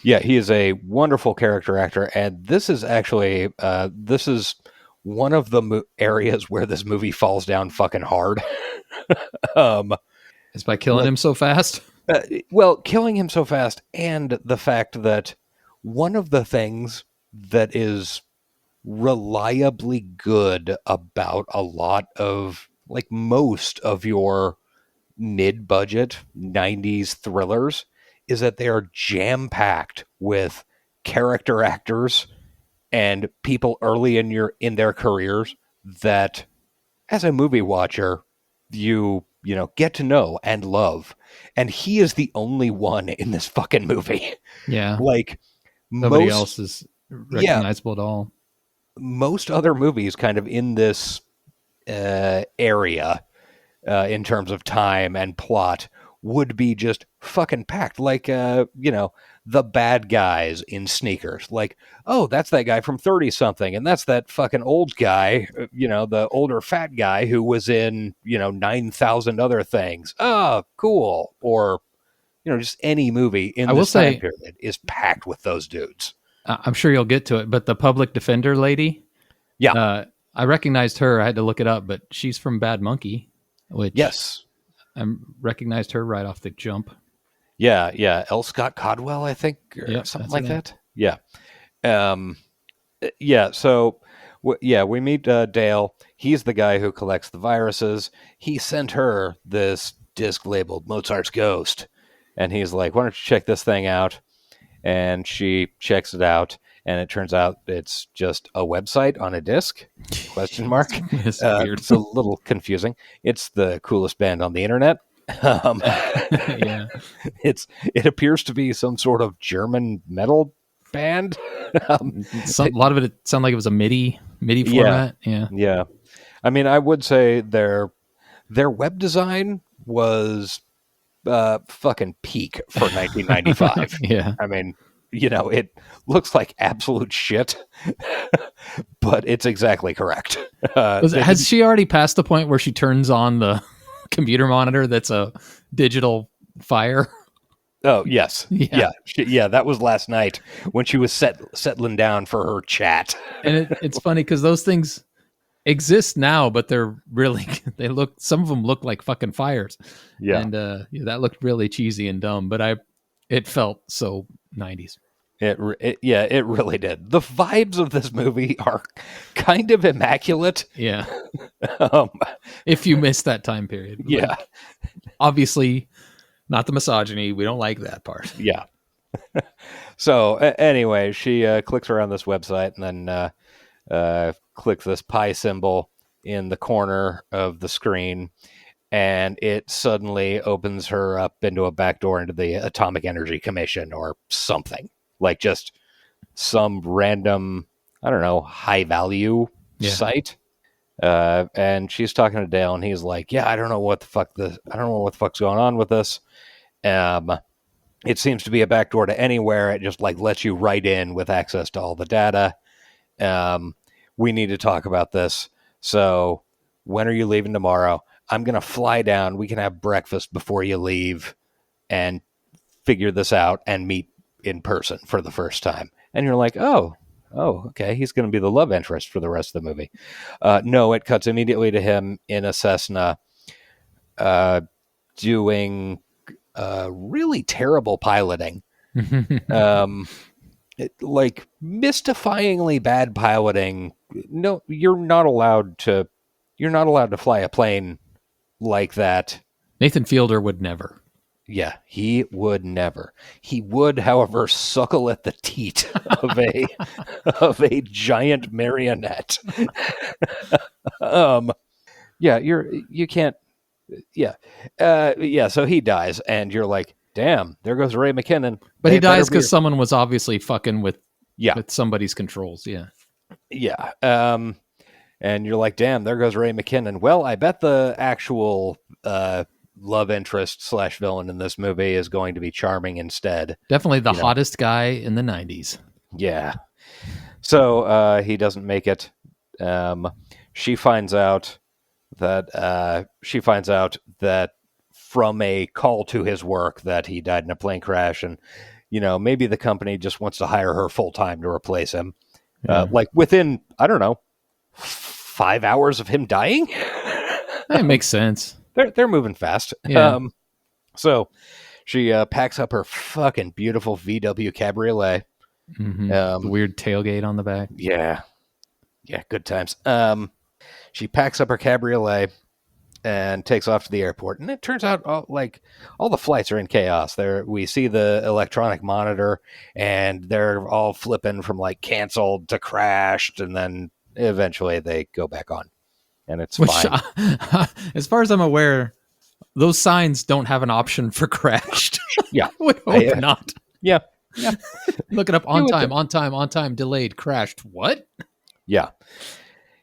Yeah, he is a wonderful character actor, and this is actually this is one of the areas where this movie falls down fucking hard. Is by killing him so fast? Well, killing him so fast, and the fact that one of the things that is reliably good about a lot of, like, most of your mid-budget 90s thrillers is that they are jam-packed with character actors and people early in their careers that, as a movie watcher, you get to know and love. and he is the only one in this fucking movie. Yeah. Like, nobody else is recognizable at all. Most other movies kind of in this area in terms of time and plot would be just fucking packed. Like, the bad guys in Sneakers. Like, oh, that's that guy from 30-something, and that's that fucking old guy, the older fat guy who was in, 9,000 other things. Oh, cool. Or, just any movie in this time period is packed with those dudes. I'm sure you'll get to it, but the public defender lady, I recognized her. I had to look it up, but she's from Bad Monkey, which yes, I recognized her right off the jump. Yeah. L. Scott Caldwell, I think, or something like that. Yeah. So, we meet Dale. He's the guy who collects the viruses. He sent her this disc labeled Mozart's Ghost, and he's like, "Why don't you check this thing out?" And she checks it out, and it turns out it's just a website on a disc? Question mark. It's weird. It's a little confusing. It's the coolest band on the internet. Yeah, it appears to be some sort of German metal band. A lot of it sounded like it was a MIDI format. Yeah. I mean, I would say their web design was fucking peak for 1995. Yeah. I mean, it looks like absolute shit, but it's exactly correct. Has she already passed the point where she turns on the computer monitor that's a digital fire? Oh, yes. Yeah. That was last night when she was settling down for her chat. And it's funny because those things exist now, but they're really, some of them look like fucking fires. Yeah. And that looked really cheesy and dumb, but it felt so 90s. It really did. The vibes of this movie are kind of immaculate. Yeah. If you missed that time period. Yeah. Like, obviously not the misogyny. We don't like that part. Yeah. So anyway, she clicks around this website and then clicks this pi symbol in the corner of the screen, and it suddenly opens her up into a back door into the Atomic Energy Commission or something. Like just some random, I don't know, high value site. And she's talking to Dale, and he's like, "Yeah, I don't know what the fuck's going on with this. It seems to be a backdoor to anywhere. It just like lets you right in with access to all the data. We need to talk about this. So when are you leaving tomorrow? I'm going to fly down. We can have breakfast before you leave and figure this out and meet in person for the first time." And you're like, oh, okay. He's going to be the love interest for the rest of the movie. No, it cuts immediately to him in a Cessna, doing really terrible piloting. Like mystifyingly bad piloting. No, you're not allowed to fly a plane like that. Nathan Fielder would never. Yeah, he would never. He would, however, suckle at the teat of a giant marionette. You can't. Yeah. So he dies, and you're like, damn, there goes Ray McKinnon. But he dies because someone was obviously fucking with somebody's controls. Yeah. Yeah. And you're like, damn, there goes Ray McKinnon. Well, I bet the actual love interest / villain in this movie is going to be charming instead. Definitely the hottest guy in the 90s. Yeah. So he doesn't make it. She finds out that from a call to his work that he died in a plane crash, and maybe the company just wants to hire her full time to replace him. Like within, I don't know, 5 hours of him dying. That makes sense. They're moving fast. Yeah. So she packs up her fucking beautiful VW Cabriolet. The weird tailgate on the back. Yeah, good times. She packs up her Cabriolet and takes off to the airport. And it turns out all the flights are in chaos. We see the electronic monitor, and they're all flipping from like canceled to crashed, and then eventually they go back on. And it's fine. As far as I'm aware, those signs don't have an option for crashed. Yeah. I would hope not. Yeah. Yeah. Look it up on time, delayed, crashed. What? Yeah.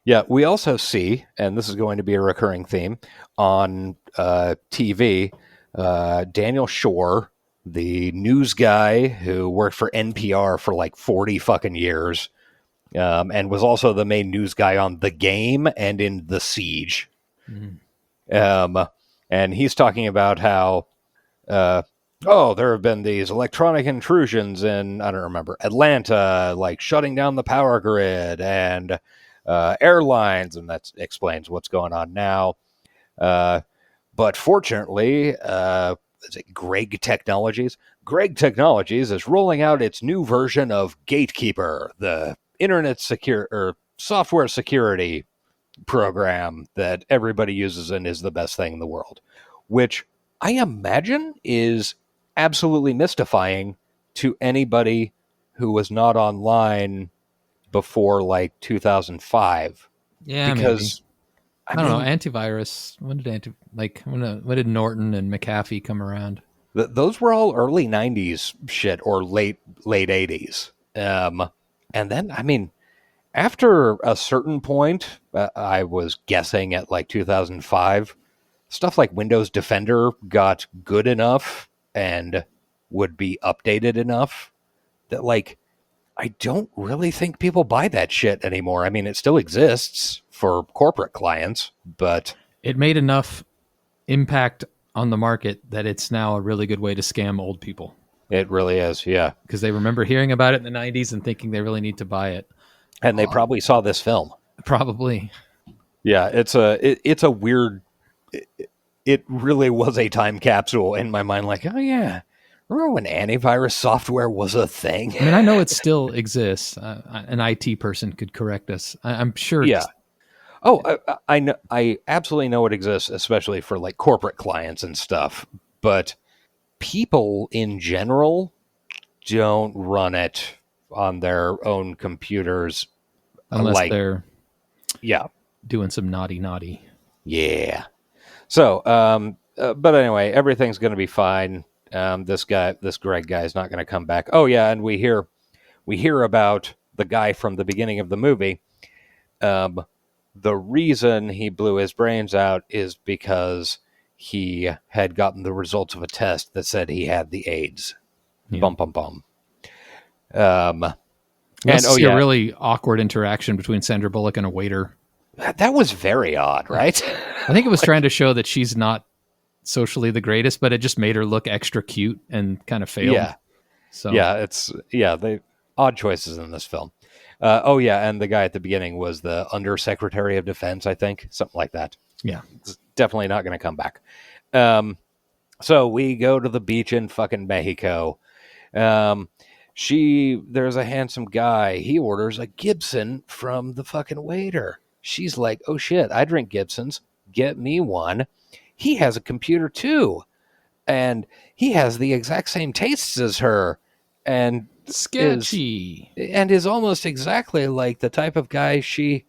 Yeah. We also see, and this is going to be a recurring theme on TV, Daniel Shore, the news guy who worked for NPR for like 40 fucking years, and was also the main news guy on The Game and in The Siege. And he's talking about how, there have been these electronic intrusions in, I don't remember, Atlanta, like shutting down the power grid and airlines, and that explains what's going on now. But fortunately, is it Greg Technologies? Greg Technologies is rolling out its new version of Gatekeeper, the internet software security program that everybody uses and is the best thing in the world, which I imagine is absolutely mystifying to anybody who was not online before like 2005. Yeah, because maybe. I don't know, antivirus. When did Norton and McAfee come around? Those were all early 90s shit or late 80s. And then, I mean, after a certain point, I was guessing at like 2005, stuff like Windows Defender got good enough and would be updated enough that, like, I don't really think people buy that shit anymore. I mean, it still exists for corporate clients, but it made enough impact on the market that it's now a really good way to scam old people. It really is, yeah. Because they remember hearing about it in the 90s and thinking they really need to buy it. And they probably saw this film. Probably. Yeah, it's a weird... It really was a time capsule in my mind, like, oh yeah, remember when antivirus software was a thing? I mean, I know it still exists. An IT person could correct us. I'm sure. Yeah. Oh, I know. I absolutely know it exists, especially for like corporate clients and stuff. But people in general don't run it on their own computers unless they're yeah doing some naughty. Yeah. So, but anyway, everything's going to be fine. This Greg guy is not going to come back. Oh yeah, and we hear about the guy from the beginning of the movie. The reason he blew his brains out is because he had gotten the results of a test that said he had the AIDS. Yeah. Bum bum bum. And a really awkward interaction between Sandra Bullock and a waiter. That was very odd, right? I think it was trying to show that she's not socially the greatest, but it just made her look extra cute and kind of failed. Yeah. So they odd choices in this film. And the guy at the beginning was the Undersecretary of Defense, I think, something like that. Yeah, it's definitely not going to come back. So we go to the beach in fucking Mexico. There's a handsome guy. He orders a Gibson from the fucking waiter. She's like, oh shit, I drink Gibsons. Get me one. He has a computer too. And he has the exact same tastes as her. And sketchy. Is almost exactly like the type of guy she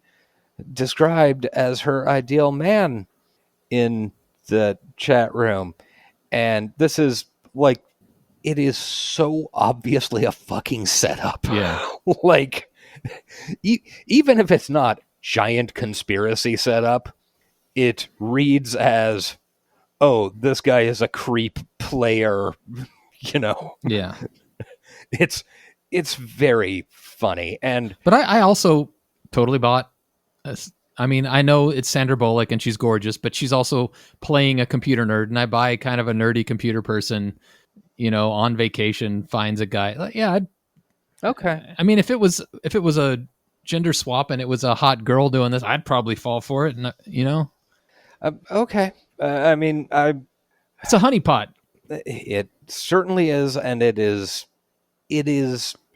described as her ideal man in the chat room. And this is like, it is so obviously a fucking setup. Yeah. Like, even if it's not giant conspiracy setup, it reads as, oh, this guy is a creep player, you know? Yeah. It's very funny. But I also totally bought, I mean, I know it's Sandra Bullock and she's gorgeous, but she's also playing a computer nerd, and I buy kind of a nerdy computer person, you know, on vacation, finds a guy. Like, yeah. Okay. I mean, if it was a gender swap and it was a hot girl doing this, I'd probably fall for it. And you know, okay. I mean, it's a honeypot. It certainly is, and it is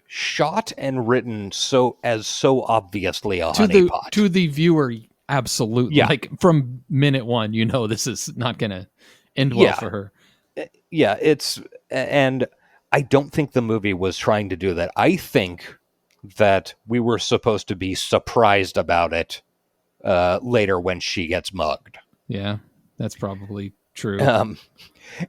shot and written so obviously a honeypot to the viewer. Absolutely, yeah. Like from minute one, you know, this is not going to end well for her. Yeah, and I don't think the movie was trying to do that. I think that we were supposed to be surprised about it later when she gets mugged. Yeah, that's probably True.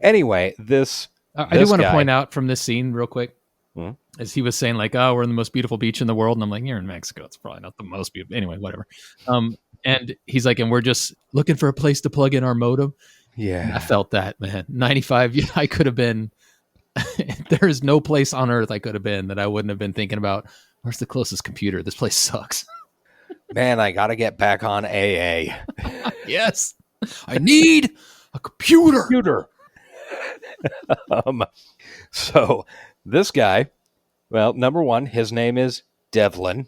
Anyway, this I do want to guy- point out from this scene real quick, Hmm? as he was saying like, "Oh, we're in the most beautiful beach in the world," and I'm like, "You're in Mexico. It's probably not the most beautiful." Anyway, whatever. And he's like, "And we're just looking for a place to plug in our modem." Yeah. I felt that, man. 95. I could have been. There is no place on earth I could have been that I wouldn't have been thinking about. Where's the closest computer? This place sucks. Man, I got to get back on AA. Yes, I need a computer. So this guy, well, number one, his name is Devlin.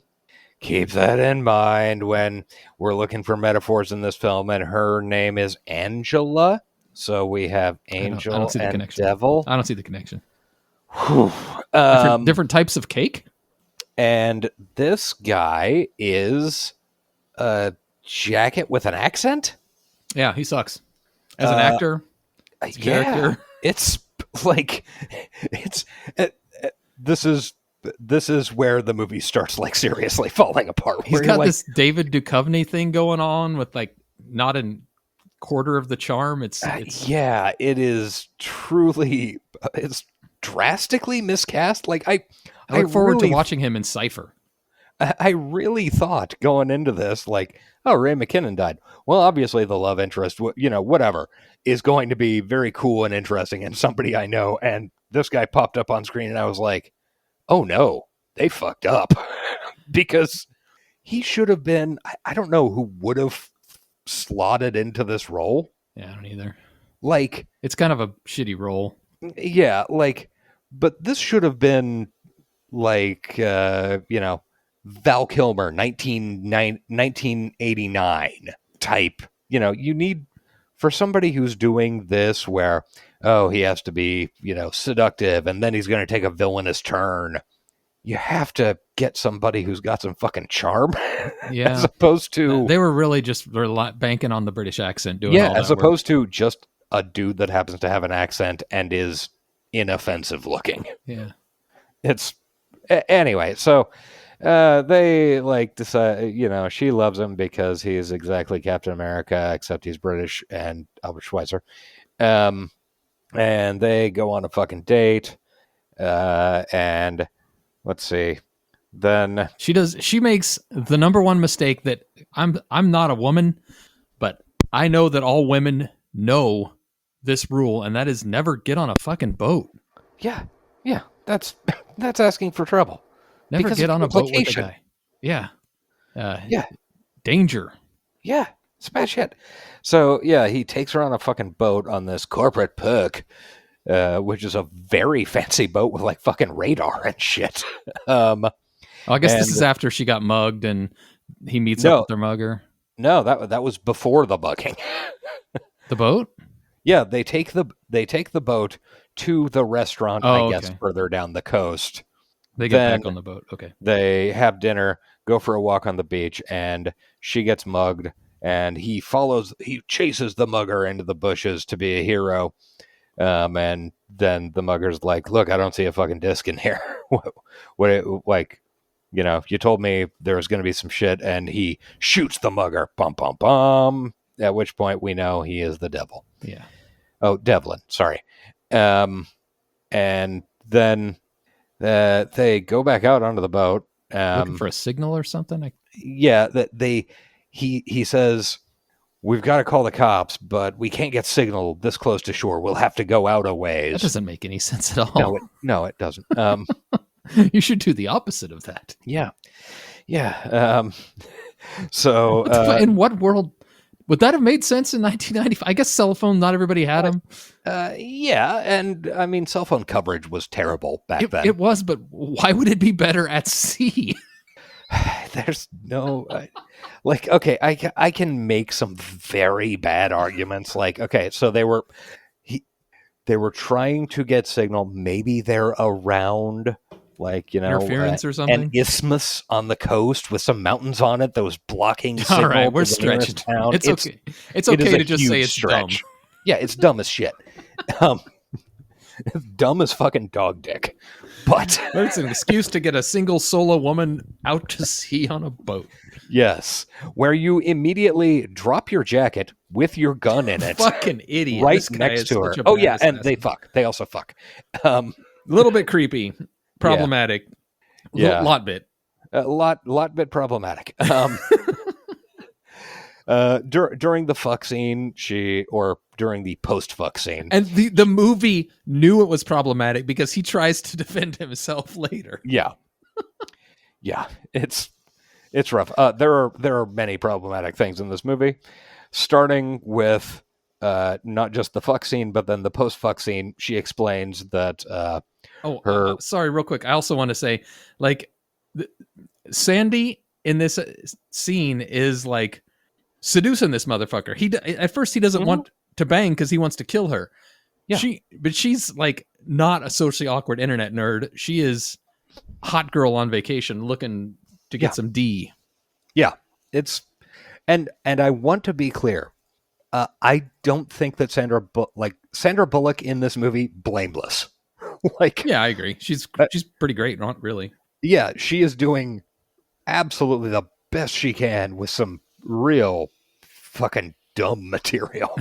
Keep that in mind when we're looking for metaphors in this film. And her name is Angela. So we have Angel I don't see the and connection. Devil. I don't see the connection. Whew. Different types of cake. And this guy is a jacket with an accent. Yeah, he sucks as an actor. His character. It's like this is where the movie starts like seriously falling apart. He's got this David Duchovny thing going on with like not a quarter of the charm. It's yeah, it is truly it's drastically miscast. Like I look forward really, to watching him in Cypher. I really thought going into this, like, oh, Ray McKinnon died. Well, obviously the love interest, whatever, is going to be very cool and interesting and somebody I know. And this guy popped up on screen and I was like, oh no, they fucked up. Because he should have been, I don't know who would have slotted into this role. Yeah, I don't either. Like, it's kind of a shitty role. Yeah, like, but this should have been like, Val Kilmer, 1989 type. You need, for somebody who's doing this where, oh, he has to be, seductive and then he's going to take a villainous turn. You have to get somebody who's got some fucking charm. Yeah. As opposed to... They were really just banking on the British accent doing all that as opposed to just a dude that happens to have an accent and is inoffensive looking. Yeah. It's... Anyway, so... they like decide, she loves him because he's exactly Captain America, except he's British and Albert Schweitzer. And they go on a fucking date. And let's see. Then she makes the number one mistake that I'm not a woman, but I know that all women know this rule, and that is never get on a fucking boat. Yeah. That's asking for trouble. Never because get on a boat with a implication. guy. Yeah. Yeah. Danger. Yeah. Smash hit. So, yeah, he takes her on a fucking boat on this corporate perk, which is a very fancy boat with like fucking radar and shit. I guess this is after she got mugged and he meets up with their mugger. No, that was before the mugging. The boat? Yeah, they take the boat to the restaurant, I guess, further down the coast. They get back on the boat. Okay. They have dinner, go for a walk on the beach, and she gets mugged, and he chases the mugger into the bushes to be a hero. And then the mugger's like, look, I don't see a fucking disc in here. You told me there was going to be some shit, and he shoots the mugger. Bum, bum, bum. At which point we know he is the devil. Yeah. Oh, Devlin. Sorry. And then they go back out onto the boat. Looking for a signal or something? He says, we've got to call the cops, but we can't get signal this close to shore. We'll have to go out a ways. That doesn't make any sense at all. No, it doesn't. You should do the opposite of that. Yeah. So in what world would that have made sense in 1995? I guess cell phone, not everybody had them. Yeah, and I mean, cell phone coverage was terrible back then. It was, but why would it be better at sea? There's no, okay, I can make some very bad arguments. Like, okay, so they were trying to get signal. Maybe they're around, interference or something. An isthmus on the coast with some mountains on it that was blocking signal. All right, we're stretching. Town. It's okay. It's okay to just say it's dumb. Yeah, it's dumb as shit. Dumb as fucking dog dick. But it's an excuse to get a single solo woman out to sea on a boat. Yes, where you immediately drop your jacket with your gun in it. Fucking idiot. Right next to her. Oh, yeah, and they fuck. They also fuck. A little bit creepy. Problematic. Yeah. Lot bit. A lot bit problematic. During the fuck scene, during the post-fuck scene. And the movie knew it was problematic because he tries to defend himself later. Yeah. Yeah, it's rough. There are many problematic things in this movie, starting with not just the fuck scene, but then the post-fuck scene. She explains that sorry, real quick. I also want to say, like, Sandy in this scene is like seducing this motherfucker. At first he doesn't want to bang because he wants to kill her. Yeah. But she's like not a socially awkward internet nerd. She is hot girl on vacation looking to get some D. Yeah, and I want to be clear. I don't think that Sandra Bullock in this movie blameless. Yeah, I agree. She's pretty great, not really. Yeah, she is doing absolutely the best she can with some real fucking dumb material.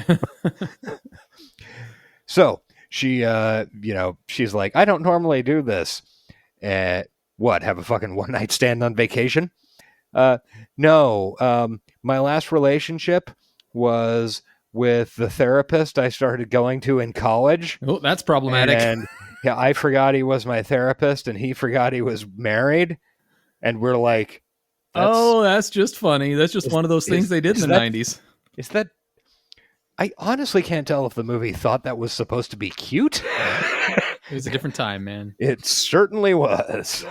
So she, she's like, I don't normally do this. What? Have a fucking one night stand on vacation? No. My last relationship was with the therapist I started going to in college. Oh, that's problematic. And yeah, I forgot he was my therapist, and he forgot he was married. And we're like, that's just funny. That's just one of those things they did in the 90s. Is that? I honestly can't tell if the movie thought that was supposed to be cute. It was a different time, man. It certainly was.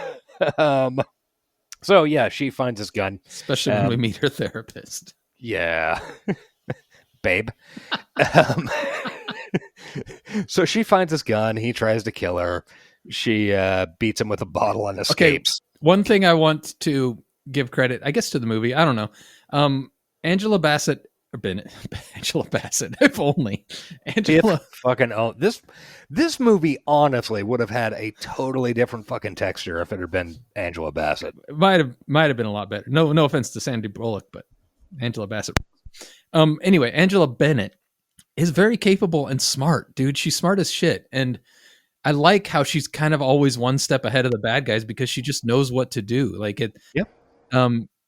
So yeah, she finds his gun. Especially when we meet her therapist. Yeah. Babe. So she finds his gun. He tries to kill her. She beats him with a bottle and escapes. Okay. One thing I want to give credit, I guess, to the movie. I don't know. Angela Bassett. Angela Bassett, if only. Angela fucking this movie honestly would have had a totally different fucking texture if it had been Angela Bassett. Might have been a lot better. No offense to Sandra Bullock, but Angela Bassett. Anyway, Angela Bennett is very capable and smart, dude. She's smart as shit, and I like how she's kind of always one step ahead of the bad guys because she just knows what to do. Like it. Yep.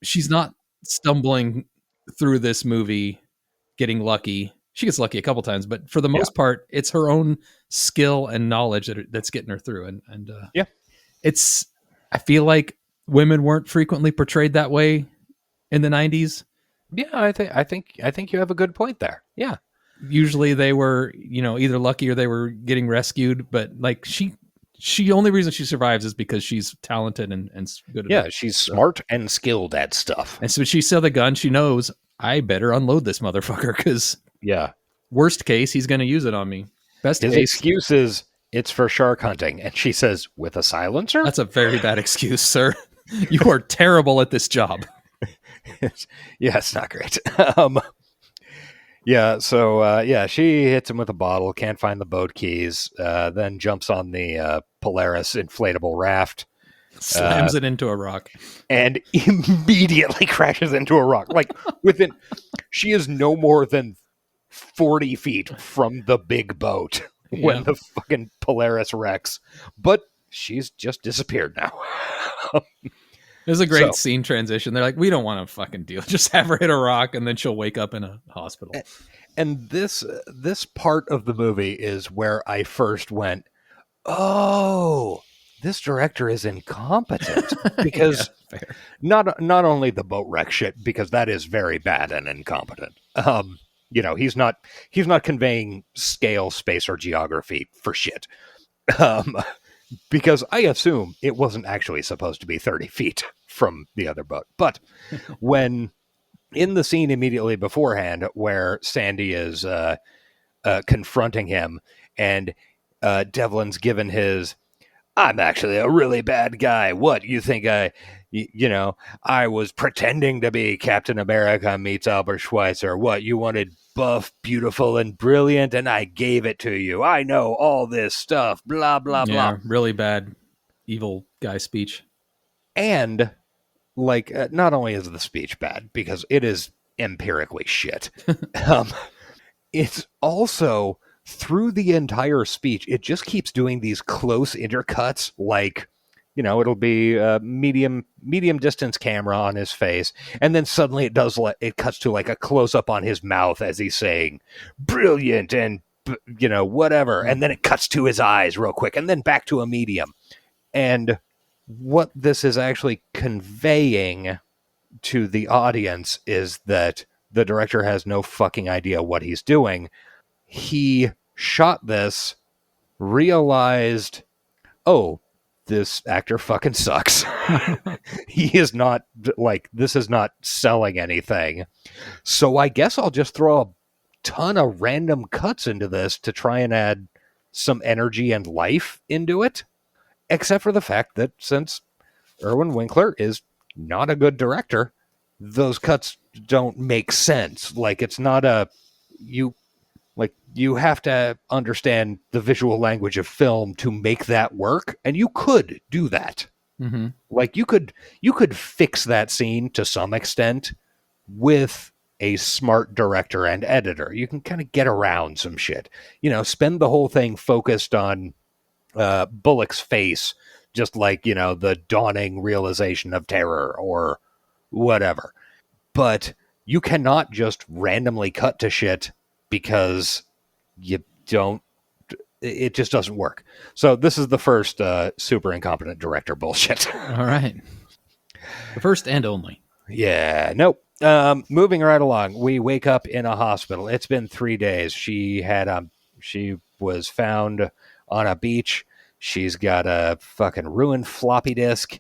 She's not stumbling through this movie getting lucky. She gets lucky a couple times, but for the most part, it's her own skill and knowledge that's getting her through. And I feel like women weren't frequently portrayed that way in the 90s. Yeah, I think you have a good point there. Yeah. Usually they were, either lucky or they were getting rescued, but like she only reason she survives is because she's talented and good at it. Yeah, she's smart and skilled at stuff. And so she saw the gun, she knows I better unload this motherfucker because worst case, he's going to use it on me. His excuse is it's for shark hunting. And she says, with a silencer? That's a very bad excuse, sir. You are terrible at this job. Yeah, it's not great. She hits him with a bottle, can't find the boat keys, then jumps on the Polaris inflatable raft. Slams it into a rock. And immediately crashes into a rock. Like, she is no more than 40 feet from the big boat when the fucking Polaris wrecks. But she's just disappeared now. There's a great scene transition. They're like, we don't want to fucking deal. Just have her hit a rock and then she'll wake up in a hospital. And this part of the movie is where I first went, oh, this director is incompetent. Because not only the boat wreck shit, because that is very bad and incompetent. He's not conveying scale, space, or geography for shit. Because I assume it wasn't actually supposed to be 30 feet from the other boat. But when in the scene immediately beforehand where Sandy is confronting him and Devlin's given his, I'm actually a really bad guy. What, you think I was pretending to be Captain America meets Albert Schweitzer? What, you wanted buff, beautiful, and brilliant, and I gave it to you. I know all this stuff, blah, blah, Yeah, blah. really bad evil guy speech. And, like, not only is the speech bad, because it is empirically shit, it's also, through the entire speech, it just keeps doing these close intercuts, like, you know, it'll be a medium distance camera on his face, and then suddenly it cuts to like a close up on his mouth as he's saying brilliant and whatever, and then it cuts to his eyes real quick, and then back to a medium. And what this is actually conveying to the audience is that the director has no fucking idea what he's doing. He shot this, realized, oh, this actor fucking sucks. He is not, like, this is not selling anything. So I guess I'll just throw a ton of random cuts into this to try and add some energy and life into it. Except for the fact that since Irwin Winkler is not a good director, those cuts don't make sense. Like, it's not you have to understand the visual language of film to make that work, and you could do that. Mm-hmm. Like, you could fix that scene to some extent with a smart director and editor. You can kind of get around some shit. Spend the whole thing focused on Bullock's face, just like, the dawning realization of terror or whatever. But you cannot just randomly cut to shit because it just doesn't work. So this is the first super incompetent director bullshit. All right. The first and only. Yeah, nope. Moving right along, we wake up in a hospital. It's been 3 days. She was found on a beach. She's got a fucking ruined floppy disk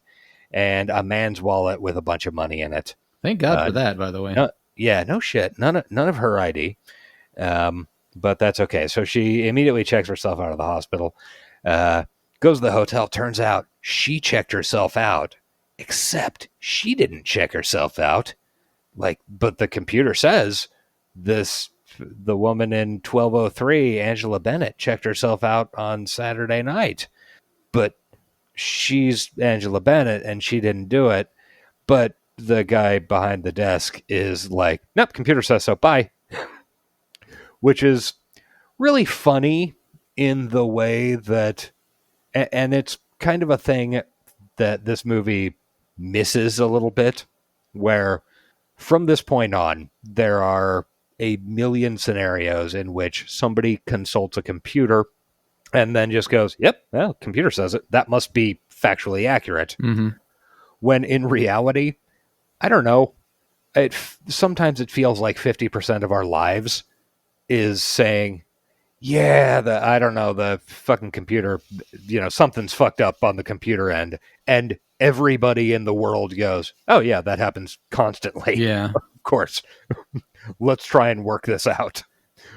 and a man's wallet with a bunch of money in it. Thank God for that, by the way. No shit. None of her ID. But that's okay. So she immediately checks herself out of the hospital, goes to the hotel. Turns out she checked herself out, except she didn't check herself out. But the computer says the woman in 1203, Angela Bennett, checked herself out on Saturday night. But she's Angela Bennett and she didn't do it. But the guy behind the desk is like, nope, computer says so, bye. Which is really funny in the way that, and it's kind of a thing that this movie misses a little bit, where from this point on, there are a million scenarios in which somebody consults a computer and then just goes, yep, well, computer says it. That must be factually accurate. Mm-hmm. When in reality, I don't know, sometimes it feels like 50% of our lives is saying, yeah, the fucking computer, something's fucked up on the computer end. And everybody in the world goes, oh yeah, that happens constantly. Yeah. Of course. Let's try and work this out.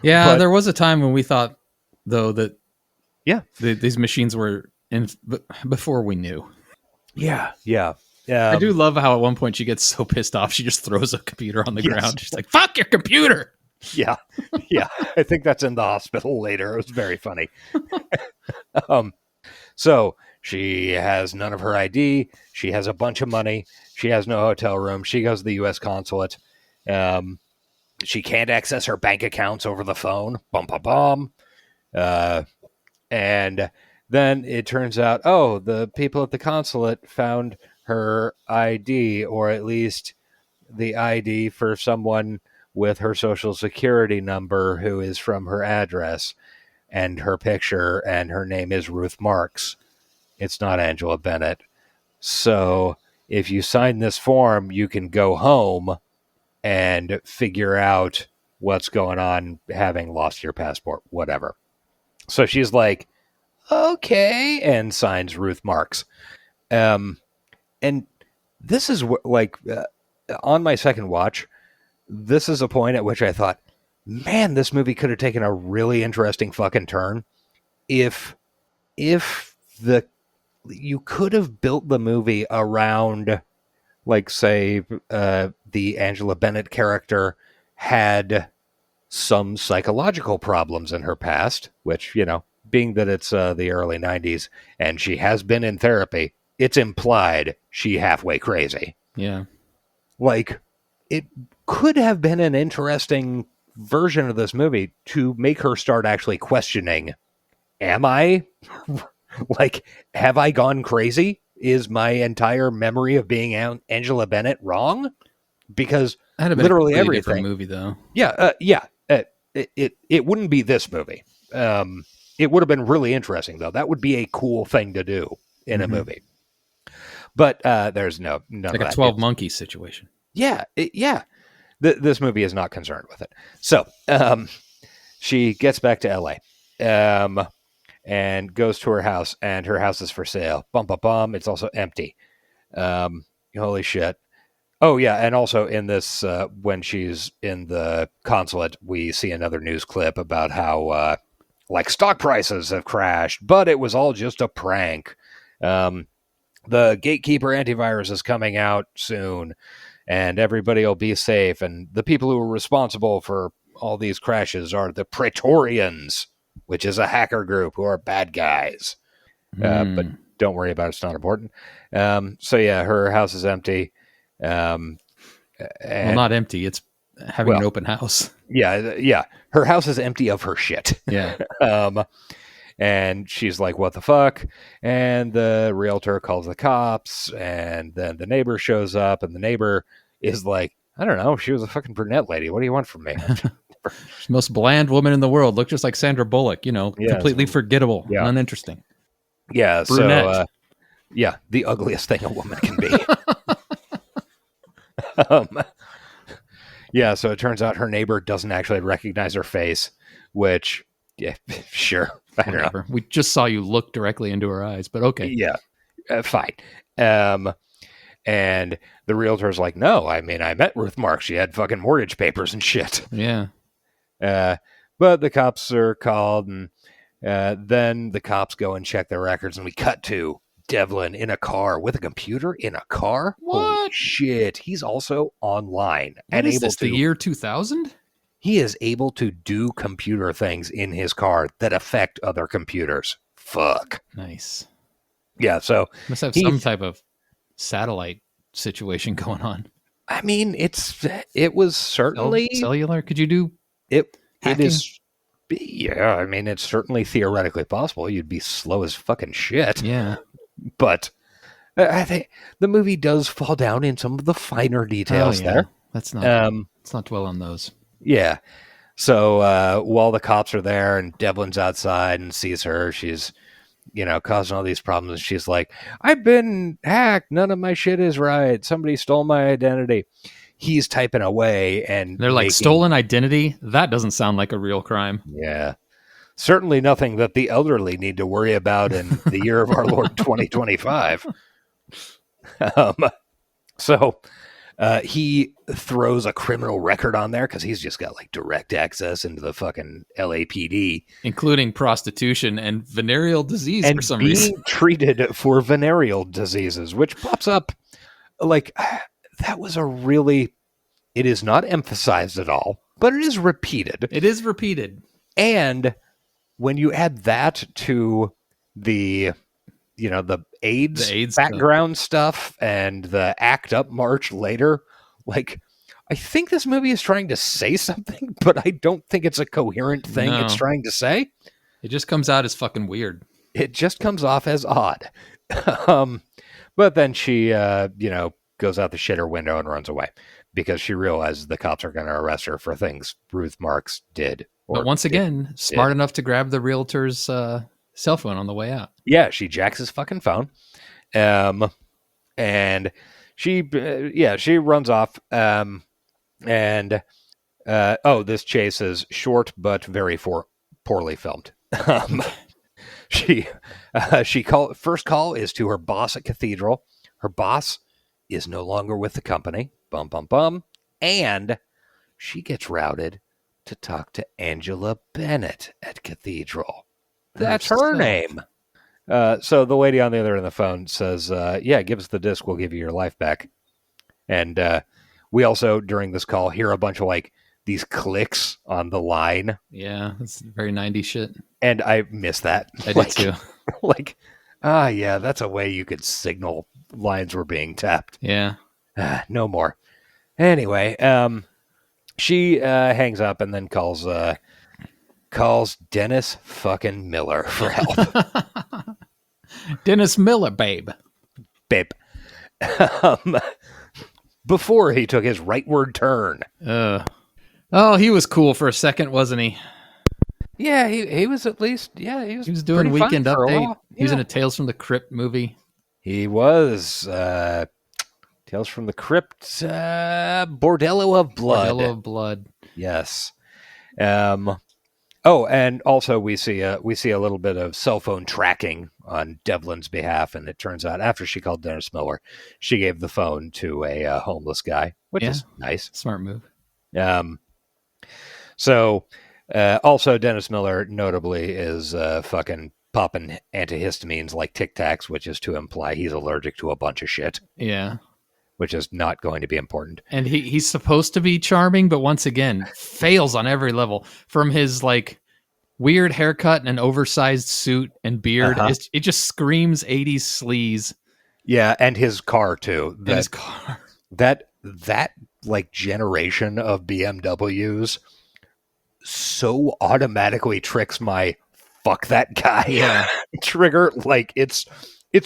Yeah, But there was a time when we thought, though, that these machines were in before we knew. Yeah. I do love how at one point she gets so pissed off she just throws a computer on the ground. She's like, fuck your computer! Yeah. I think that's in the hospital later. It was very funny. So she has none of her ID. She has a bunch of money. She has no hotel room. She goes to the U.S. consulate. She can't access her bank accounts over the phone. Bum, bum, bum. And then it turns out, the people at the consulate found her ID, or at least the ID for someone with her social security number who is from her address and her picture, and her name is Ruth Marks. It's not Angela Bennett. So if you sign this form, you can go home and figure out what's going on having lost your passport, whatever. So she's like, okay, and signs Ruth Marks. And this is on my second watch, this is a point at which I thought, man, this movie could have taken a really interesting fucking turn if you could have built the movie around, like, say, the Angela Bennett character had some psychological problems in her past, which, being that it's the early 90s and she has been in therapy, it's implied she halfway crazy. Yeah. Like, it could have been an interesting version of this movie to make her start actually questioning, am I, have I gone crazy? Is my entire memory of being Angela Bennett wrong? Because literally everything. Movie, though. Yeah. It wouldn't be this movie. It would have been really interesting, though. That would be a cool thing to do in a movie. But there's none like of that. A 12 Monkeys situation. Yeah. This movie is not concerned with it. So she gets back to LA and goes to her house, and her house is for sale. Bum, bum, bum. It's also empty. Holy shit. Oh, yeah, and also in this, when she's in the consulate, we see another news clip about how, stock prices have crashed, but it was all just a prank. The Gatekeeper antivirus is coming out soon, and everybody will be safe, and the people who are responsible for all these crashes are the Praetorians, which is a hacker group who are bad guys. But don't worry about it, it's not important. So, yeah, her house is empty. Well, not empty. It's having an open house. Yeah. Her house is empty of her shit. Yeah. And she's like, what the fuck? And the realtor calls the cops, and then the neighbor shows up, and the neighbor is like, I don't know, she was a fucking brunette lady. What do you want from me? She's the most bland woman in the world. Looked just like Sandra Bullock, completely forgettable, uninteresting. Yeah. Brunette. So, the ugliest thing a woman can be. So it turns out her neighbor doesn't actually recognize her face, which, sure. I don't know. We just saw you look directly into her eyes, but okay. Yeah, fine. And the realtor's like, no, I met Ruth Marks. She had fucking mortgage papers and shit. Yeah. But the cops are called, and then the cops go and check their records, and we cut to Devlin in a car with a computer in a car. What? Holy shit. He's also online. What is this, the year 2000? He is able to do computer things in his car that affect other computers. Fuck. Nice. Yeah, so must have some type of satellite situation going on. I mean, it was certainly cellular. Could you do it? Hacking? It is. Yeah, I mean, it's certainly theoretically possible. You'd be slow as fucking shit. Yeah, but I think the movie does fall down in some of the finer details there. Let's not dwell on those. Yeah. So while the cops are there and Devlin's outside and sees her, she's, causing all these problems. And she's like, I've been hacked. None of my shit is right. Somebody stole my identity. He's typing away, and they're like, stolen identity? That doesn't sound like a real crime. Yeah. Certainly nothing that the elderly need to worry about in the year of our Lord 2025. So he throws a criminal record on there because he's just got direct access into the fucking LAPD, including prostitution and venereal disease and for some being reason. Treated for venereal diseases, which pops up that was it is not emphasized at all, but it is repeated. It is repeated. And when you add that to the AIDS background stuff and the ACT UP march later, I think this movie is trying to say something, but I don't think it's a coherent thing it's trying to say. It just comes out as fucking weird. It just comes off as odd. But then she, goes out the shitter window and runs away because she realizes the cops are going to arrest her for things Ruth Marks did. But once again, smart enough to grab the realtor's cell phone on the way out. Yeah, she jacks his fucking phone. And she runs off. This chase is short but very poorly filmed. First call is to her boss at Cathedral. Her boss is no longer with the company. Bum, bum, bum. And she gets routed to talk to Angela Bennett at Cathedral. That's her name. So the lady on the other end of the phone says, give us the disc. We'll give you your life back. And we also, during this call, hear a bunch of these clicks on the line. Yeah, it's very 90s shit. And I miss that. I did too. Like, yeah, that's a way you could signal lines were being tapped. Yeah. No more. Anyway, she hangs up and then calls Dennis fucking Miller for help. Dennis Miller, babe. Before he took his rightward turn. Oh, he was cool for a second, wasn't he? Yeah, he was at least, he was doing Weekend Update. Yeah. He was in a Tales from the Crypt movie. He was. Tales from the Crypt, Bordello of Blood. Bordello of Blood. Yes. And also we see a little bit of cell phone tracking on Devlin's behalf, and it turns out after she called Dennis Miller, she gave the phone to a homeless guy, which is nice. Smart move. Also Dennis Miller notably is fucking popping antihistamines like Tic Tacs, which is to imply he's allergic to a bunch of shit. Yeah. Which is not going to be important. And he's supposed to be charming, but once again, fails on every level. From his like weird haircut and an oversized suit and beard, it just screams 80s sleaze. Yeah, and his car too. His car. That like generation of BMWs so automatically tricks my fuck that guy trigger. Like it's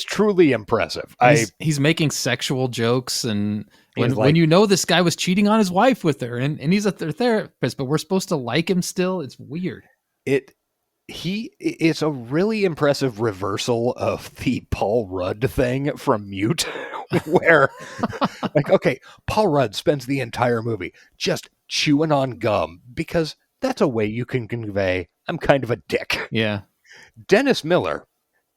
truly impressive. He's making sexual jokes, and when you know this guy was cheating on his wife with her, and he's a therapist, but we're supposed to like him still. It's weird. It's a really impressive reversal of the Paul Rudd thing from Mute, where like, okay, Paul Rudd spends the entire movie just chewing on gum because that's a way you can convey I'm kind of a dick. Yeah. Dennis Miller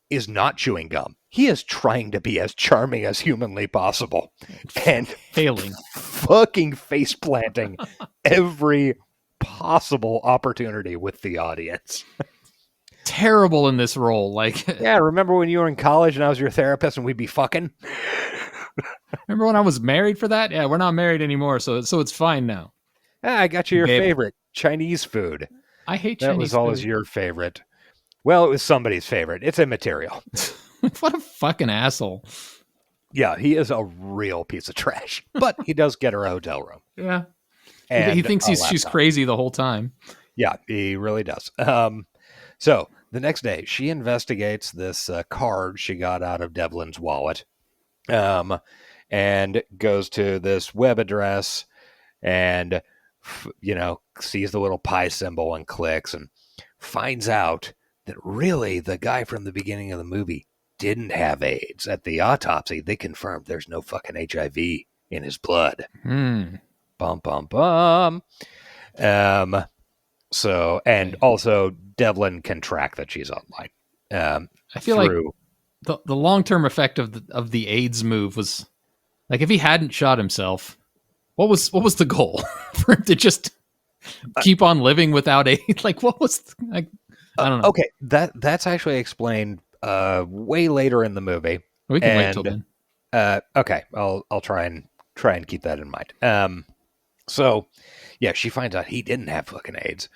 is not chewing gum. He is trying to be as charming as humanly possible. And failing. Fucking face planting every possible opportunity with the audience. Terrible in this role. Like, yeah, remember when you were in college and I was your therapist and we'd be fucking? Remember when I was married for that? Yeah, we're not married anymore, so it's fine now. I got you your favorite Chinese food. I hate Chinese food. That was always your favorite. Well, it was somebody's favorite. It's immaterial. What a fucking asshole. Yeah, he is a real piece of trash. But he does get her a hotel room. Yeah. And he thinks she's crazy the whole time. Yeah, he really does. So the next day, she investigates this card she got out of Devlin's wallet, and goes to this web address and, sees the little pi symbol and clicks and finds out that really the guy from the beginning of the movie didn't have AIDS. At the autopsy, they confirmed there's no fucking HIV in his blood. Bum, bum, bum. Also Devlin can track that she's online. I feel like the long-term effect of the AIDS move was like, if he hadn't shot himself, what was the goal? For him to just keep on living without AIDS? Like, what was I don't know. Okay, that's actually explained way later in the movie. We can wait till then. Okay, I'll try and keep that in mind. So yeah, she finds out he didn't have fucking AIDS.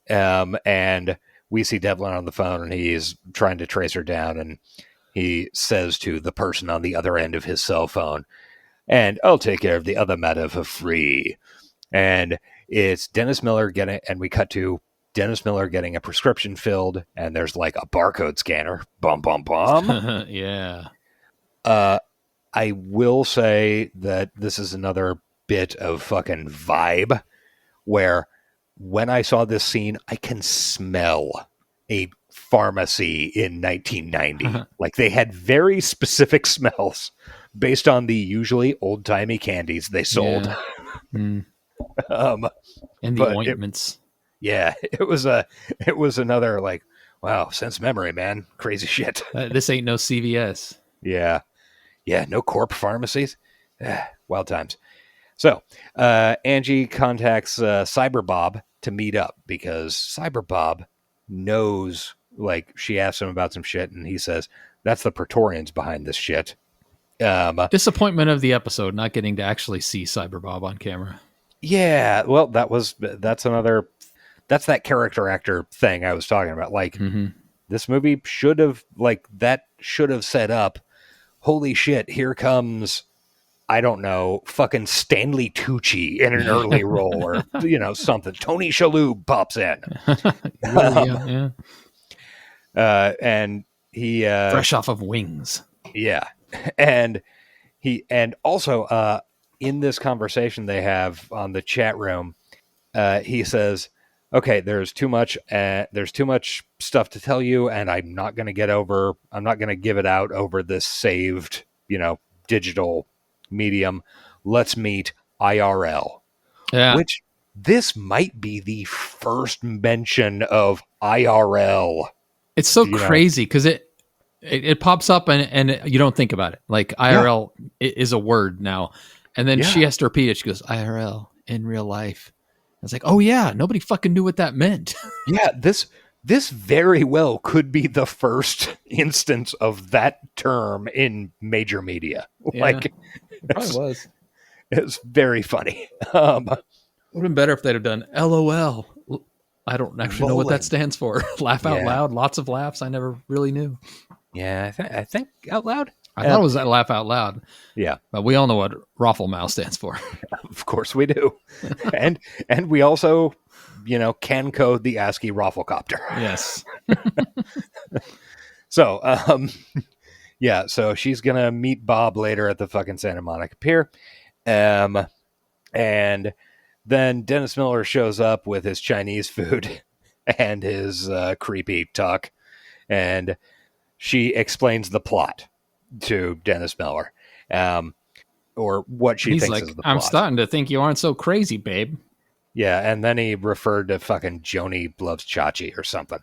And we see Devlin on the phone and he's trying to trace her down, and he says to the person on the other end of his cell phone, and I'll take care of the other matter for free. And it's Dennis Miller we cut to Dennis Miller getting a prescription filled, and there's like a barcode scanner. Bum, bum, bum. Yeah. I will say that this is another bit of fucking vibe where when I saw this scene, I can smell a pharmacy in 1990. Like, they had very specific smells based on the usually old-timey candies they sold. Yeah. And the ointments. It was another like, wow, sense memory, man. Crazy shit. This ain't no CVS. Yeah, no corp pharmacies. Wild times. So Angie contacts Cyber Bob to meet up because Cyber Bob knows, like, she asks him about some shit and he says, that's the Praetorians behind this shit. Disappointment of the episode, not getting to actually see Cyber Bob on camera. Yeah, well, that's that character actor thing I was talking about. Like, this movie should have set up, holy shit, here comes, I don't know, fucking Stanley Tucci in an early role, or, something. Tony Shalhoub pops in. Really, yeah. And he... fresh off of Wings. Yeah. And also, in this conversation they have on the chat room, he says, okay, there's too much stuff to tell you, and I'm not going to give it out over this saved, digital medium. Let's meet IRL. Yeah. Which this might be the first mention of IRL. It's so crazy because it pops up and you don't think about it. Like IRL is a word now. And then she has to repeat it. She goes, IRL in real life. I was like, oh yeah, nobody fucking knew what that meant. Yeah, this very well could be the first instance of that term in major media. Yeah, like, it probably was. It's very funny. Would have been better if they'd have done LOL. I don't actually know what that stands for. Laugh out loud. Lots of laughs. I never really knew. Yeah, I think out loud. I thought it was that laugh out loud. Yeah. But we all know what Rafflemouse stands for. Of course we do. and we also, can code the ASCII Rafflecopter. Yes. So, so she's going to meet Bob later at the fucking Santa Monica Pier. And then Dennis Miller shows up with his Chinese food and his creepy talk. And she explains the plot to Dennis Miller, or what she thinks is the plot. I'm starting to think you aren't so crazy, babe. Yeah, and then he referred to fucking Joni loves Chachi or something.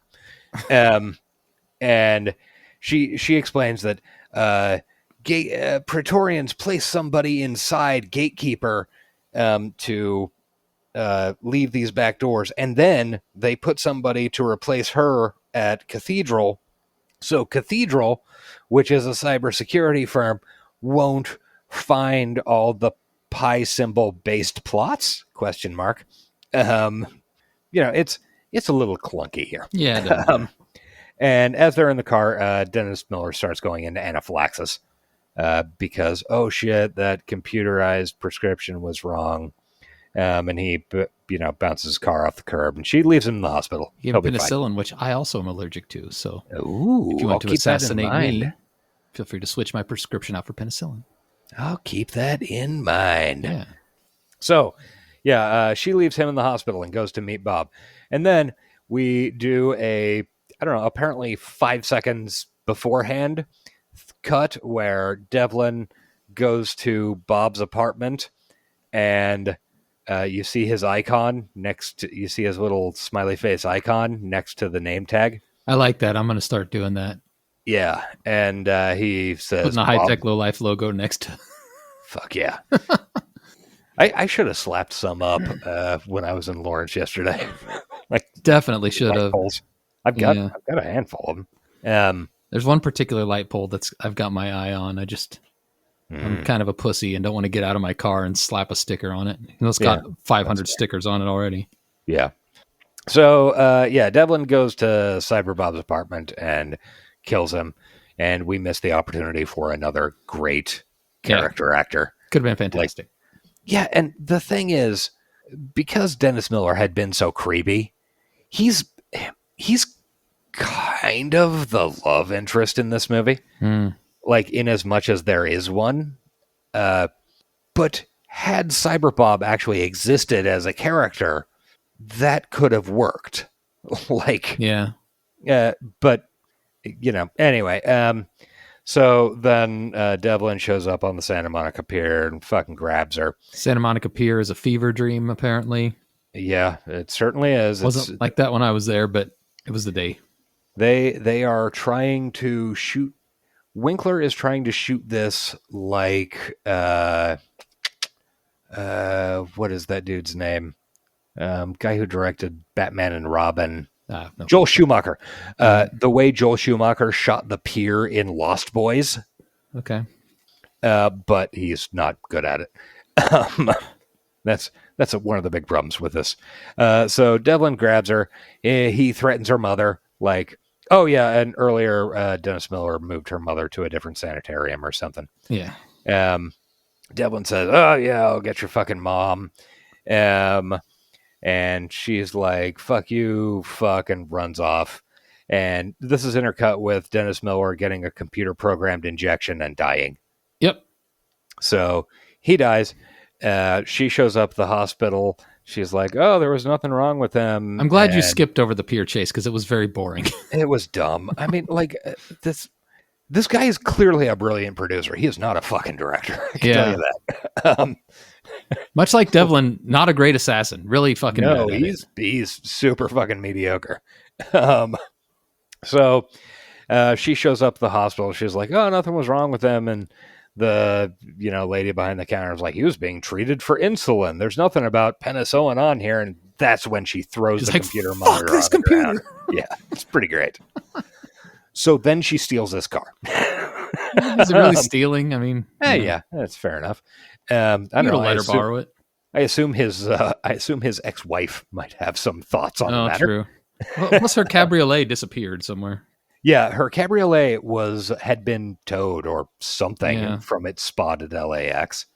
And she explains that Praetorians place somebody inside Gatekeeper to leave these back doors, and then they put somebody to replace her at Cathedral. So Cathedral, which is a cybersecurity firm, won't find all the pi symbol based plots? ? It's a little clunky here. Yeah. And as they're in the car, Dennis Miller starts going into anaphylaxis because, oh shit, that computerized prescription was wrong. And he, bounces his car off the curb, and she leaves him in the hospital. He gave him penicillin, which I also am allergic to. So if you want to assassinate me, feel free to switch my prescription out for penicillin. I'll keep that in mind. Yeah. So, she leaves him in the hospital and goes to meet Bob. And then we do apparently 5 seconds beforehand cut where Devlin goes to Bob's apartment, and you see his icon you see his little smiley face icon next to the name tag. I like that. I'm going to start doing that. Yeah. And he says, putting a high-tech low-life logo next to. Fuck yeah. I should have slapped some up when I was in Lawrence yesterday. Definitely should have. I've got a handful of them. There's one particular light pole I've got my eye on. I'm kind of a pussy and don't want to get out of my car and slap a sticker on it. It's got 500 stickers on it already. Yeah. So, Devlin goes to Cyber Bob's apartment and kills him. And we missed the opportunity for another great character actor. Could have been fantastic. And the thing is, because Dennis Miller had been so creepy, he's kind of the love interest in this movie. In as much as there is one. But had Cyber Bob actually existed as a character, that could have worked. But, anyway. So then Devlin shows up on the Santa Monica Pier and fucking grabs her. Santa Monica Pier is a fever dream, apparently. Yeah, it certainly is. It wasn't like that when I was there, but it was the day. They are trying to shoot. Winkler is trying to shoot this like what is that dude's name? Guy who directed Batman and Robin. No. Joel Schumacher. The way Joel Schumacher shot the pier in Lost Boys. Okay. But he's not good at it. That's one of the big problems with this. So Devlin grabs her. He threatens her mother, like, oh yeah, and earlier Dennis Miller moved her mother to a different sanitarium or something. Yeah. Devlin says, oh yeah, I'll get your fucking mom. And she's like, fuck you, and runs off. And this is intercut with Dennis Miller getting a computer programmed injection and dying. Yep. So he dies. She shows up at the hospital. She's like, oh, there was nothing wrong with him. I'm glad you skipped over the pier chase because it was very boring. It was dumb. I mean, like, this guy is clearly a brilliant producer. He is not a fucking director. I can tell you that. Much like Devlin, not a great assassin. Really fucking no, bad at he's super fucking mediocre. So she shows up at the hospital. She's like, oh, nothing was wrong with him. And the lady behind the counter is like, he was being treated for insulin. There's nothing about penicillin on here. And that's when she throws the computer monitor on the ground. Yeah, it's pretty great. So then she steals this car. Is it really stealing? I mean, yeah, that's fair enough. I don't know. Let her borrow it. I assume his ex-wife might have some thoughts on the matter. True. Plus, her cabriolet disappeared somewhere. Yeah, her cabriolet had been towed or something from its spot at LAX.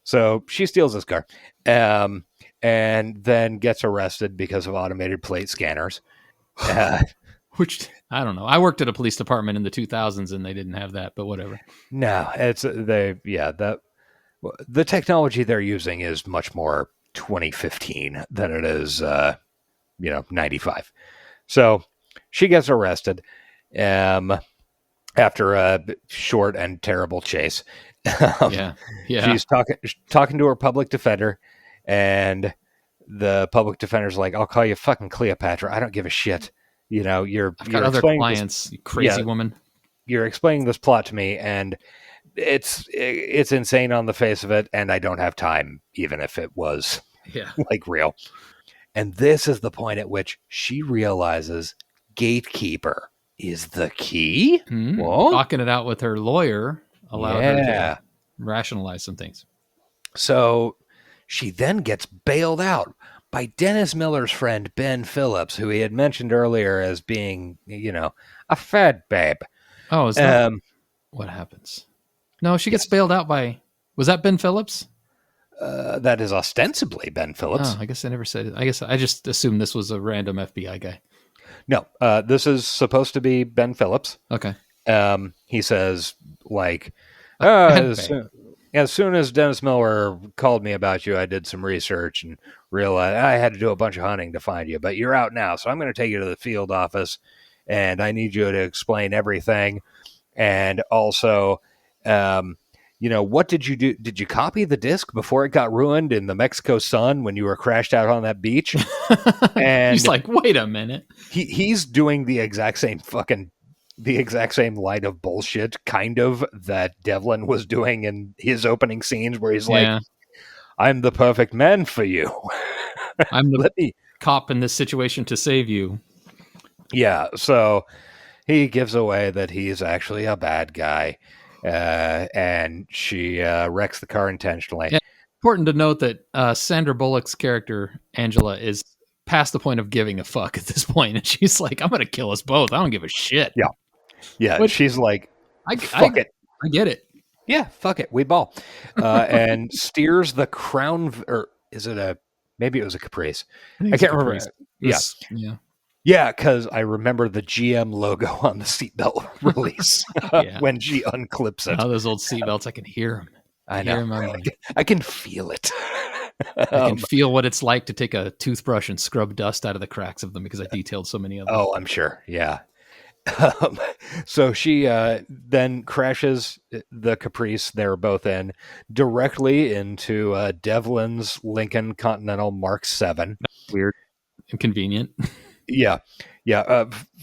So she steals this car, and then gets arrested because of automated plate scanners. Which I don't know. I worked at a police department in the 2000s, and they didn't have that. But whatever. No, the technology they're using is much more 2015 than it is 95. So she gets arrested after a short and terrible chase. She's talking to her public defender, and the public defender's like, I'll call you fucking Cleopatra. I don't give a shit. You're other clients, you crazy woman. You're explaining this plot to me, and it's insane on the face of it, and I don't have time, even if it was like real. And this is the point at which she realizes gatekeeper is the key. Talking it out with her lawyer allowed her to rationalize some things. So she then gets bailed out by Dennis Miller's friend, Ben Phillips, who he had mentioned earlier as being, a fat babe. Oh, is that what happens? No, she gets bailed out by... Was that Ben Phillips? That is ostensibly Ben Phillips. Oh, I guess I never said it. I guess I just assumed this was a random FBI guy. No, this is supposed to be Ben Phillips. Okay. He says, like, as soon as Dennis Miller called me about you, I did some research and realized I had to do a bunch of hunting to find you, but you're out now, so I'm going to take you to the field office, and I need you to explain everything. And also, what did you do? Did you copy the disc before it got ruined in the Mexico sun when you were crashed out on that beach? And he's like, wait a minute. He's doing the exact same line of bullshit, kind of, that Devlin was doing in his opening scenes, where he's like, I'm the perfect man for you. I'm the cop in this situation to save you. Yeah, so he gives away that he's actually a bad guy. And she wrecks the car intentionally. Yeah. Important to note that Sandra Bullock's character, Angela, is past the point of giving a fuck at this point. And she's like, I'm going to kill us both. I don't give a shit. Yeah. Yeah. But she's like, fuck it. I get it. Yeah. Fuck it. We ball. And steers the Crown, or is it maybe it was a Caprice. I can't remember. Yeah. Yeah, because I remember the GM logo on the seatbelt release when she unclips it. Oh, those old seatbelts, I can hear them. I know. I can feel it. I can feel what it's like to take a toothbrush and scrub dust out of the cracks of them because I detailed so many of them. Oh, I'm sure. Yeah. So she then crashes the Caprice they were both in directly into Devlin's Lincoln Continental Mark 7. Weird. Inconvenient. Yeah.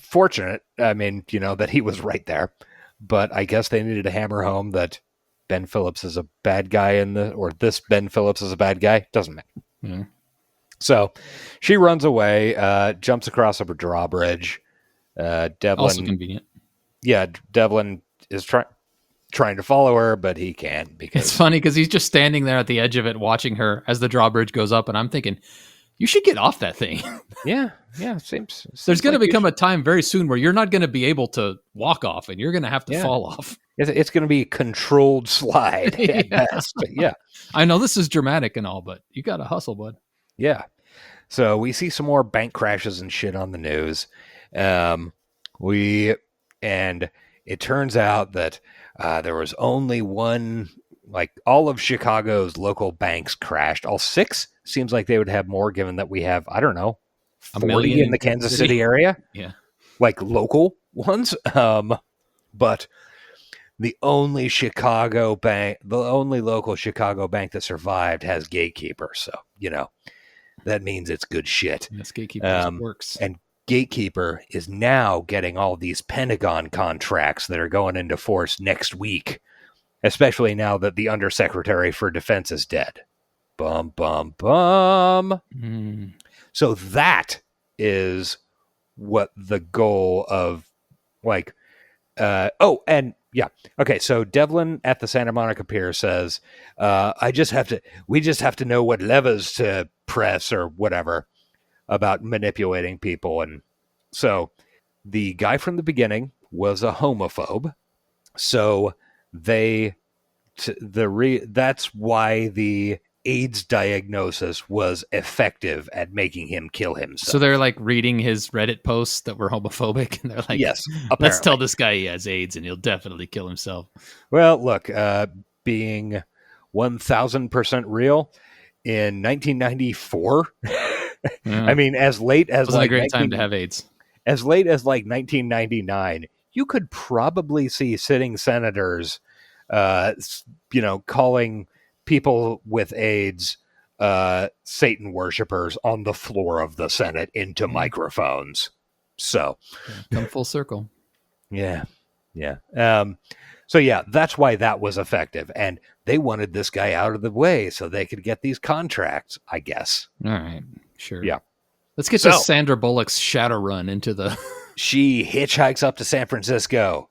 Fortunate, that he was right there. But I guess they needed to hammer home that Ben Phillips is a bad guy this Ben Phillips is a bad guy. Doesn't matter. Mm-hmm. So she runs away, jumps across a drawbridge. Devlin, also convenient. Yeah, Devlin is trying to follow her, but he can't because It's funny because he's just standing there at the edge of it watching her as the drawbridge goes up, and I'm thinking, you should get off that thing. yeah, seems There's going to like become a time very soon where you're not going to be able to walk off, and you're going to have to fall off. it's going to be a controlled slide at Yeah. best. Yeah. I know this is dramatic and all, but you got to hustle, bud. Yeah. So we see some more bank crashes and shit on the news. And it turns out that there was only one, like all of Chicago's local banks crashed. All 6 seems like they would have more given that we have, I don't know, 40 in the Kansas City area. Yeah. Like local ones. But the only local Chicago bank that survived has Gatekeeper. So, that means it's good shit. This Gatekeeper works. And Gatekeeper is now getting all these Pentagon contracts that are going into force next week, especially now that the Undersecretary for Defense is dead. Bum, bum, bum. So that is what the goal of, like, okay, so Devlin at the Santa Monica Pier says, we just have to know what levers to press or whatever about manipulating people. And so the guy from the beginning was a homophobe. So that's why the AIDS diagnosis was effective at making him kill himself. So they're like reading his Reddit posts that were homophobic, and they're like, yes, let's apparently. tell this guy he has AIDS and he'll definitely kill himself. Well, look, being 1000% real in 1994, I mean, as late as wasn't a great time to have AIDS. As late as like 1999, you could probably see sitting senators, calling people with AIDS Satan worshipers on the floor of the Senate into microphones. So, come full circle. Yeah. So that's why that was effective, and they wanted this guy out of the way so they could get these contracts, I guess. All right, sure. Yeah. Let's get to Sandra Bullock's shadow run into the. She hitchhikes up to San Francisco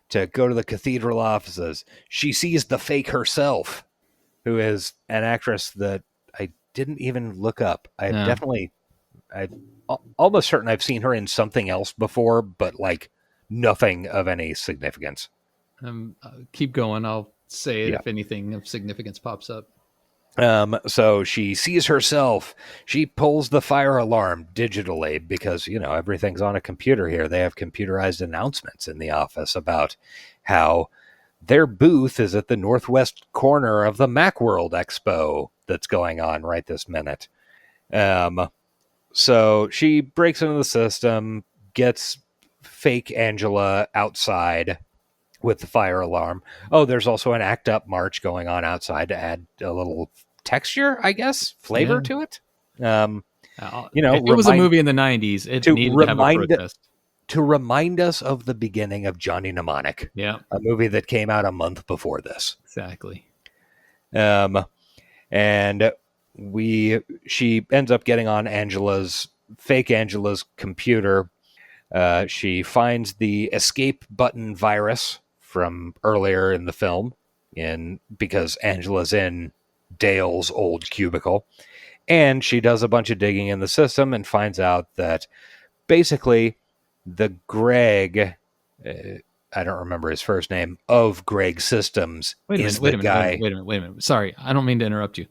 to go to the cathedral offices. She sees the fake herself, who is an actress that I didn't even look up. I'm almost certain I've seen her in something else before, but like nothing of any significance. Keep going. I'll say it if anything of significance pops up. So she sees herself. She pulls the fire alarm digitally because, everything's on a computer here. They have computerized announcements in the office about how their booth is at the northwest corner of the Macworld Expo that's going on right this minute. So she breaks into the system, gets fake Angela outside with the fire alarm. Oh, there's also an ACT UP march going on outside to add a little texture, I guess, flavor to it. If it was a movie in the 90s, it needed to have a protest. To remind us of the beginning of Johnny Mnemonic. Yeah. A movie that came out a month before this. Exactly. And she ends up getting on fake Angela's computer. She finds the escape button virus from earlier in the film because Angela's in Dale's old cubicle. And she does a bunch of digging in the system and finds out that basically the Greg, I don't remember his first name, of Greg Systems Wait a minute. Sorry, I don't mean to interrupt you.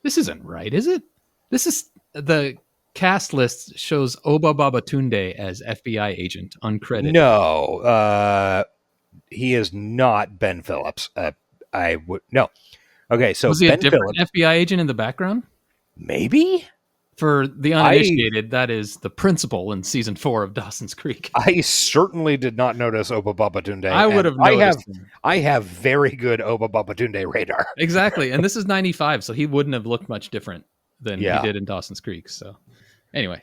This isn't right, is it? This is the cast list shows Oba Babatunde as FBI agent, uncredited. No, he is not Ben Phillips. No. Okay, so was he Ben a different Phillips, FBI agent in the background? Maybe. For the uninitiated, that is the principal in season 4 of Dawson's Creek. I certainly did not notice Oba Babatunde. I would have noticed. I have very good Oba Babatunde radar. Exactly, and this is 95, so he wouldn't have looked much different than he did in Dawson's Creek. So, anyway,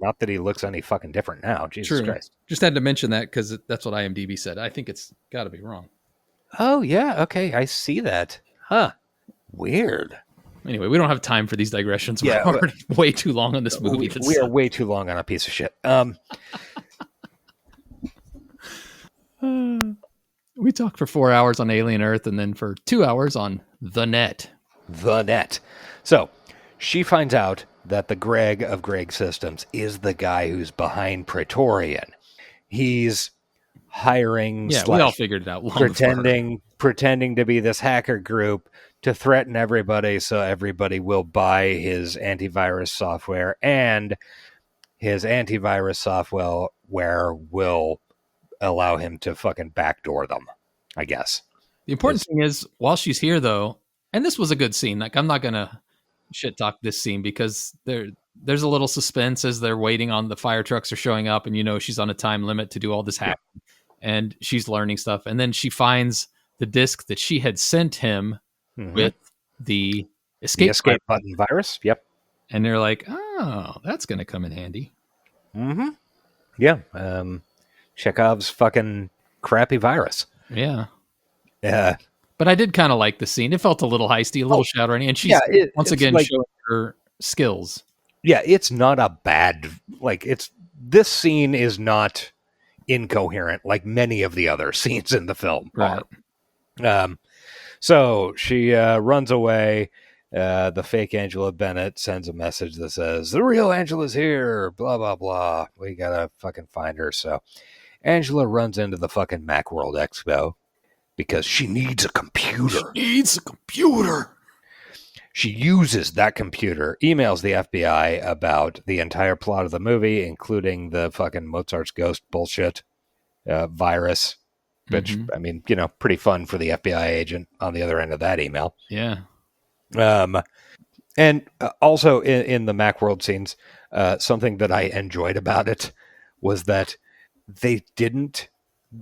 not that he looks any fucking different now. Jesus Christ! Just had to mention that because that's what IMDb said. I think it's got to be wrong. Oh yeah, okay, I see that. Huh? Weird. Anyway, we don't have time for these digressions. We're already way too long on this movie. We are way too long on a piece of shit. We talked for 4 hours on Alien Earth and then for 2 hours on The Net. The Net. So she finds out that the Greg of Greg Systems is the guy who's behind Praetorian. He's hiring, Yeah, we all figured it out. pretending to be this hacker group to threaten everybody, so everybody will buy his antivirus software, and his antivirus software will allow him to fucking backdoor them, I guess. The important thing is, while she's here, though, and this was a good scene. Like, I'm not gonna shit talk this scene because there's a little suspense as they're waiting on the fire trucks are showing up, and she's on a time limit to do all this hacking, and she's learning stuff, and then she finds the disc that she had sent him with the escape button virus. Yep. And they're like, oh, that's gonna come in handy. Mm-hmm. Yeah. Chekhov's fucking crappy virus. Yeah. Yeah. But I did kind of like the scene. It felt a little heisty, a little shattering, and she's once again showing her skills. Yeah, it's not a bad this scene is not incoherent like many of the other scenes in the film are. So she runs away. The fake Angela Bennett sends a message that says, the real Angela's here, blah, blah, blah. We gotta fucking find her. So Angela runs into the fucking Macworld Expo because she needs a computer. She uses that computer, emails the FBI about the entire plot of the movie, including the fucking Mozart's Ghost bullshit virus, which, I mean, pretty fun for the FBI agent on the other end of that email. Yeah. And also in the Macworld scenes, something that I enjoyed about it was that they didn't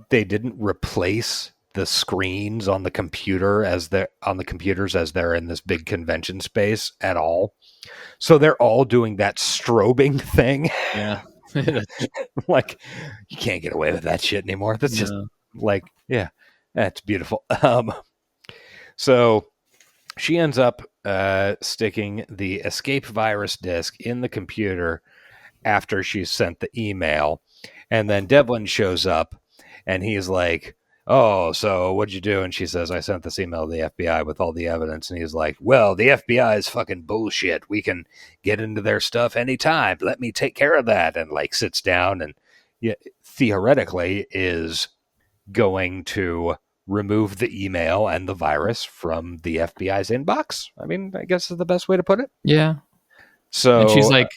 replace the screens on the computer as they're in this big convention space at all. So they're all doing that strobing thing. Yeah. Like, you can't get away with that shit anymore. That's just that's beautiful. So she ends up sticking the escape virus disk in the computer after she's sent the email. And then Devlin shows up and he's like, oh, so what'd you do? And she says, I sent this email to the FBI with all the evidence. And he's like, well, the FBI is fucking bullshit. We can get into their stuff anytime. Let me take care of that. And sits down and theoretically is going to remove the email and the virus from the FBI's inbox. I mean, I guess is the best way to put it. Yeah. So and she's like,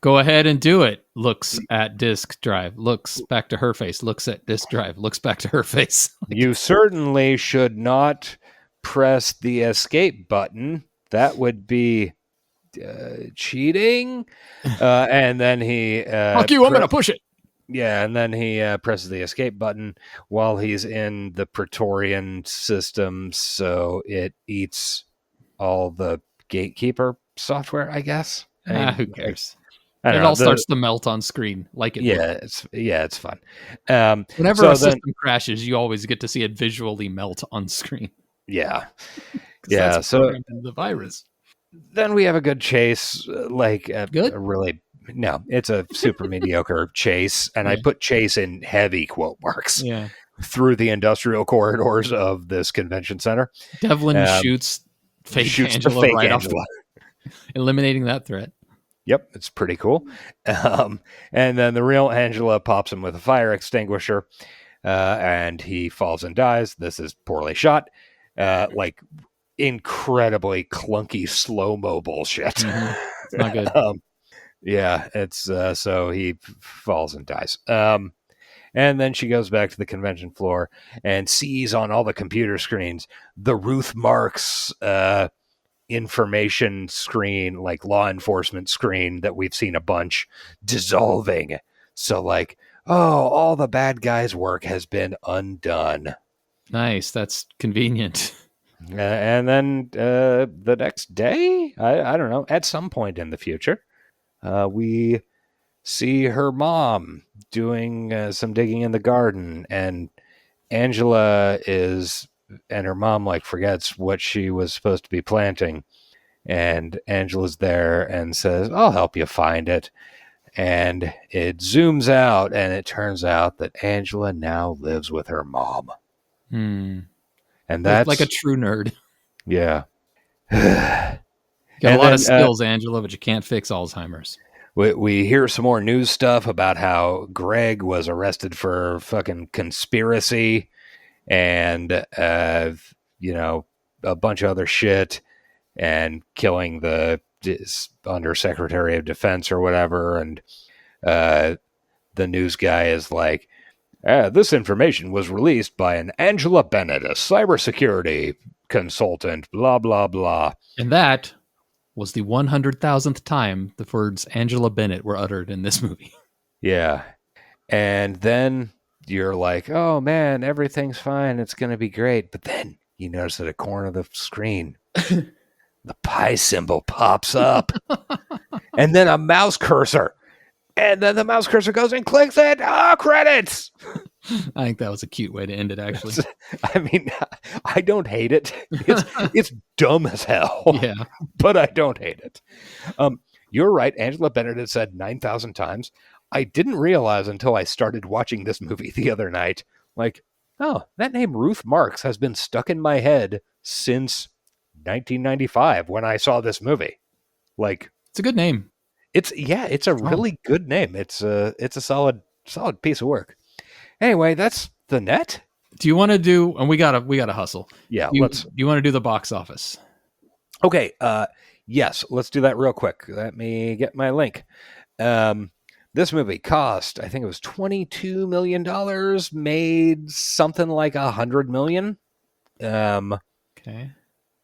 go ahead and do it. Looks at disk drive, looks back to her face, looks at disk drive, looks back to her face. You certainly should not press the escape button. That would be cheating. And then he... fuck you, I'm going to push it. Yeah, and then he presses the escape button while he's in the Praetorian system, so it eats all the gatekeeper software, I guess. Who cares? It all starts to melt on screen like it. Yeah, it's fun. Whenever a system crashes, you always get to see it visually melt on screen. Yeah, yeah. So the virus. Then we have a good chase, good. No, it's a super mediocre chase, and I put chase in heavy quote marks. Yeah, through the industrial corridors of this convention center. Devlin shoots Angela right off, eliminating that threat. Yep, it's pretty cool. And then the real Angela pops him with a fire extinguisher, and he falls and dies. This is poorly shot, incredibly clunky slow-mo bullshit. Mm-hmm. It's not good. Yeah, it's so he falls and dies. And then she goes back to the convention floor and sees on all the computer screens the Ruth Marks information screen, like law enforcement screen that we've seen a bunch, dissolving. So all the bad guys' work has been undone. Nice. That's convenient. And then the next day, I don't know, at some point in the future, we see her mom doing some digging in the garden, and Angela and her mom forgets what she was supposed to be planting, and Angela's there and says, I'll help you find it. And it zooms out, and it turns out that Angela now lives with her mom. And that's like a true nerd. Yeah. Got a lot of skills, Angela, but you can't fix Alzheimer's. We hear some more news stuff about how Greg was arrested for fucking conspiracy and, a bunch of other shit and killing the Undersecretary of Defense or whatever. And the news guy is like, this information was released by an Angela Bennett, a cybersecurity consultant, blah, blah, blah. And that was the 100,000th time the words Angela Bennett were uttered in this movie. Yeah. And then you're like, oh man, everything's fine. It's going to be great. But then you notice at the corner of the screen, the pi symbol pops up. And then a mouse cursor. And then the mouse cursor goes and clicks it. Credits. I think that was a cute way to end it, actually. I mean, I don't hate it. It's dumb as hell. Yeah. But I don't hate it. You're right. Angela Bennett had said 9,000 times. I didn't realize until I started watching this movie the other night, like, oh, that name Ruth Marx has been stuck in my head since 1995 when I saw this movie. Like, it's a good name. It's a really good name. It's a solid piece of work. Anyway, that's the net. Do you want to do? And we gotta hustle. Yeah, Do you want to do the box office? Okay. Yes, let's do that real quick. Let me get my link. This movie cost, I think it was $22 million, made something like $100 million. Okay.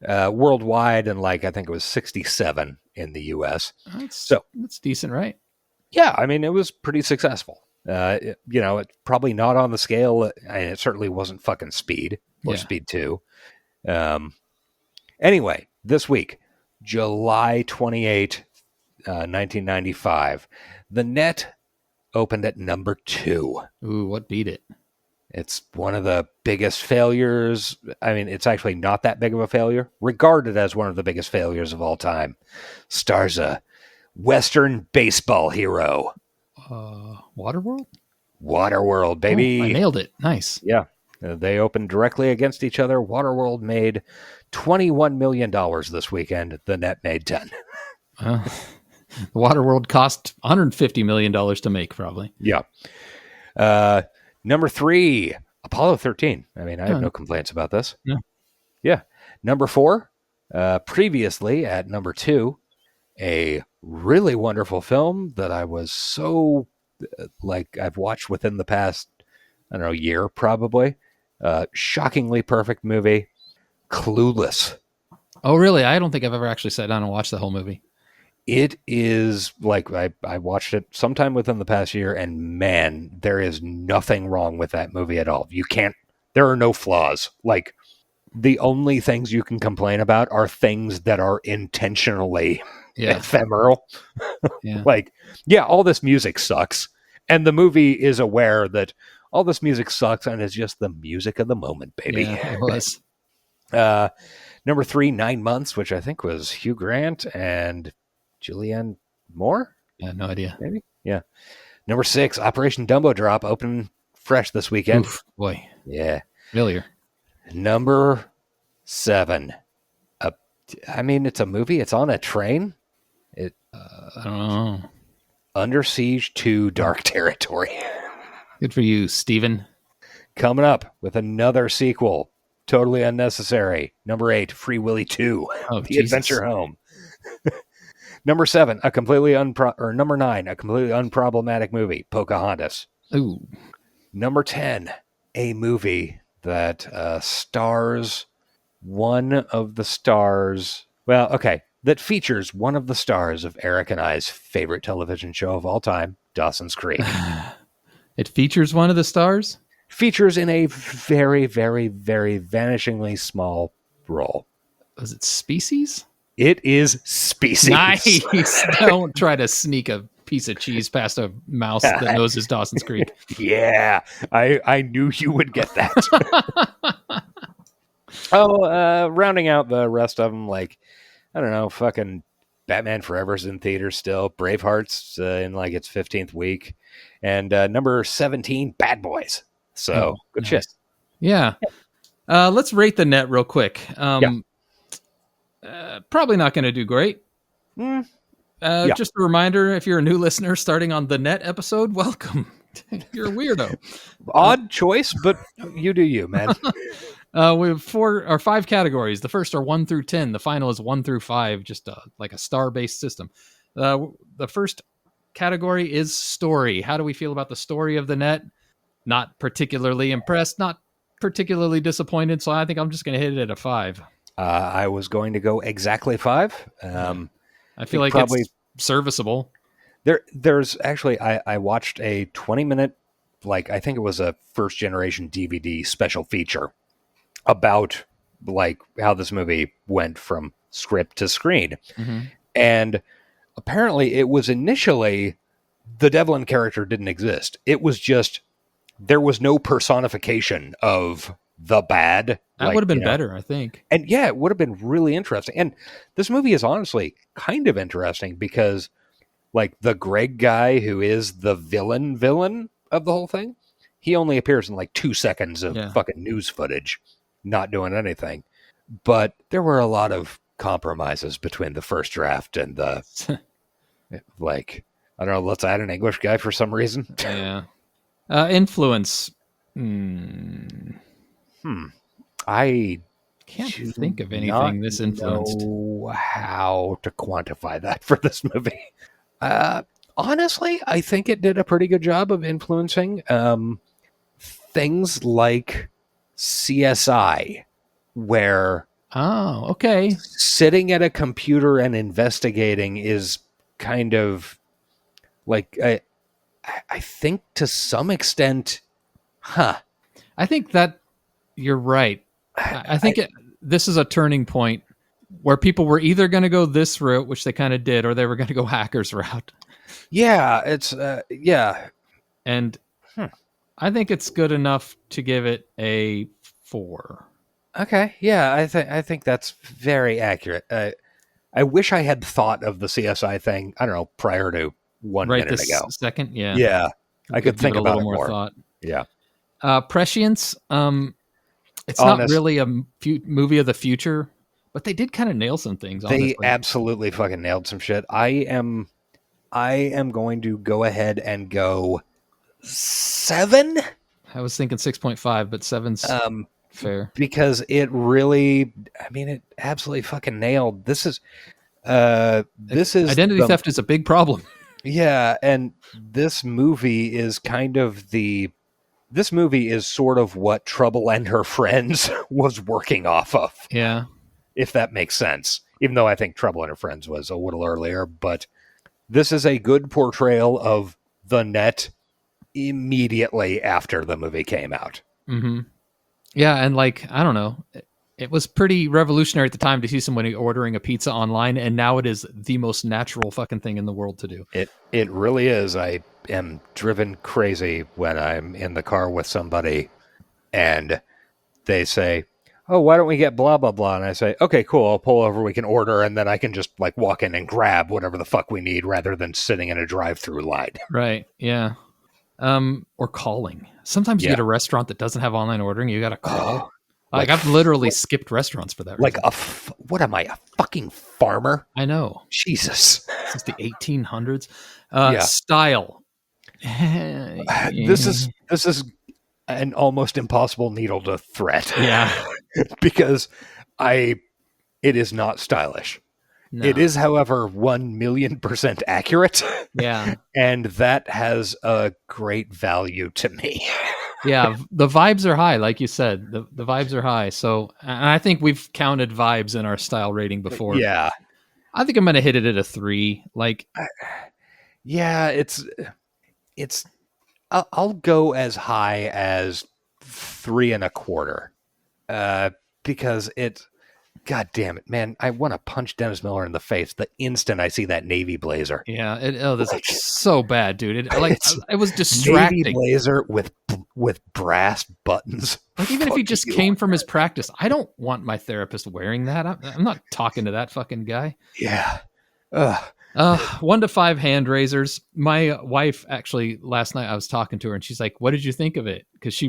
Worldwide, and I think it was 67 in the U.S. That's decent, right? Yeah, I mean, it was pretty successful. It's probably not on the scale, and it certainly wasn't fucking Speed or Speed 2. Anyway, this week, July 28, 1995, the net opened at number 2. Ooh, what beat it? It's one of the biggest failures. I mean, it's actually not that big of a failure. Regarded as one of the biggest failures of all time. Stars a Western baseball hero. Waterworld? Waterworld, baby. Oh, I nailed it. Nice. Yeah. They opened directly against each other. Waterworld made $21 million this weekend. The net made 10. Waterworld cost $150 million to make, probably. Yeah. Number 3, Apollo 13. I mean, I have no complaints about this. No. Yeah. Number 4, previously at number 2, a really wonderful film that I was so, I've watched within the past, year probably. Shockingly perfect movie, Clueless. Oh, really? I don't think I've ever actually sat down and watched the whole movie. It is I watched it sometime within the past year, and man, there is nothing wrong with that movie at all. There are no flaws. The only things you can complain about are things that are intentionally ephemeral. Yeah. All this music sucks. And the movie is aware that all this music sucks and it's just the music of the moment, baby. Yeah, it was. Number 3, 9 Months, which I think was Hugh Grant and Julianne Moore? Yeah, no idea. Maybe? Yeah. Number 6, Operation Dumbo Drop, open fresh this weekend. Oof, boy. Yeah. Familiar. Number 7. It's a movie. It's on a train. I don't know. Under Siege 2 Dark Territory. Good for you, Steven. Coming up with another sequel. Totally unnecessary. Number 8, Free Willy 2. The Adventure Home. Number 7, number 9, a completely unproblematic movie, Pocahontas. Ooh. Number 10, a movie that stars one of the stars. That features one of the stars of Eric and I's favorite television show of all time, Dawson's Creek. It features one of the stars? Features in a very, very, very vanishingly small role. Was it Species? It is Species. Nice. Don't try to sneak a piece of cheese past a mouse that knows his Dawson's Creek. Yeah, I knew you would get that. Rounding out the rest of them, I don't know, fucking Batman Forever's in theaters still. Braveheart's in its 15th week. And number 17, Bad Boys. So, good shit. Yeah. Let's rate the net real quick. Probably not going to do great. Just a reminder, if you're a new listener starting on the net episode, welcome. You're a weirdo. Odd choice, but you do you, man. We have 4 or 5 categories. The first are 1 through 10. The final is 1 through 5, just like a star-based system. The first category is story. How do we feel about the story of the net? Not particularly impressed, not particularly disappointed, so I think I'm just going to hit it at a 5. I was going to go exactly 5. I feel like probably it's serviceable. There's actually, I watched a 20-minute, like, I think it was a first generation DVD special feature about like how this movie went from script to screen. Mm-hmm. And apparently it was initially the Devlin character didn't exist. It was just, there was no personification of the bad. That would have been better, I think. And yeah, it would have been really interesting. And this movie is honestly kind of interesting because like the Greg guy who is the villain of the whole thing, he only appears in like 2 seconds of fucking news footage, not doing anything. But there were a lot of compromises between the first draft and the like, I don't know, let's add an English guy for some reason. Yeah. Influence. I can't think of anything this influenced. Know how to quantify that for this movie? Honestly, I think it did a pretty good job of influencing things like CSI, where sitting at a computer and investigating is kind of like I think to some extent, I think that you're right. I think this is a turning point where people were either going to go this route, which they kind of did, or they were going to go hackers route. Yeah, it's and I think it's good enough to give it a 4. Okay, yeah, I think that's very accurate. I wish I had thought of the CSI thing, I don't know, prior to 1 minute ago. Second, yeah. Yeah, I could think about it more thought. Yeah. Prescience, it's not really a movie of the future, but they did kind of nail some things. Honestly. They absolutely fucking nailed some shit. I am going to go ahead and go 7. I was thinking 6.5, but 7's fair because it really, it absolutely fucking nailed. This is identity theft is a big problem. Yeah, and this movie is sort of what Trouble and Her Friends was working off of. Yeah. If that makes sense. Even though I think Trouble and Her Friends was a little earlier, but this is a good portrayal of the net immediately after the movie came out. Mm-hmm. Yeah, and like, I don't know, it was pretty revolutionary at the time to see somebody ordering a pizza online, and now it is the most natural fucking thing in the world to do. It really is. I am driven crazy when I'm in the car with somebody and they say, oh, why don't we get blah, blah, blah? And I say, okay, cool, I'll pull over, we can order, and then I can just like walk in and grab whatever the fuck we need rather than sitting in a drive-through line. Right, yeah. Or calling. Sometimes you get a restaurant that doesn't have online ordering, you got to call. Like I've literally skipped restaurants for that reason. Like what am I, a fucking farmer? I know. Jesus. Since the 1800s. Style. This is an almost impossible needle to thread. Yeah. Because it is not stylish. No. It is, however, 1,000,000% accurate. Yeah. And that has a great value to me. Yeah, the vibes are high, like you said. The vibes are high. So, and I think we've counted vibes in our style rating before. Yeah. I think I'm going to hit it at a 3. Like, yeah, it's I'll go as high as 3.25. Because it's, God damn it, man! I want to punch Dennis Miller in the face the instant I see that navy blazer. Yeah, this is so bad, dude. It was distracting. Navy blazer with brass buttons. Like, even if he just came from his practice, I don't want my therapist wearing that. I'm not talking to that fucking guy. Yeah. 1 to 5 hand raisers. My wife actually last night I was talking to her and she's like, "What did you think of it?" Because she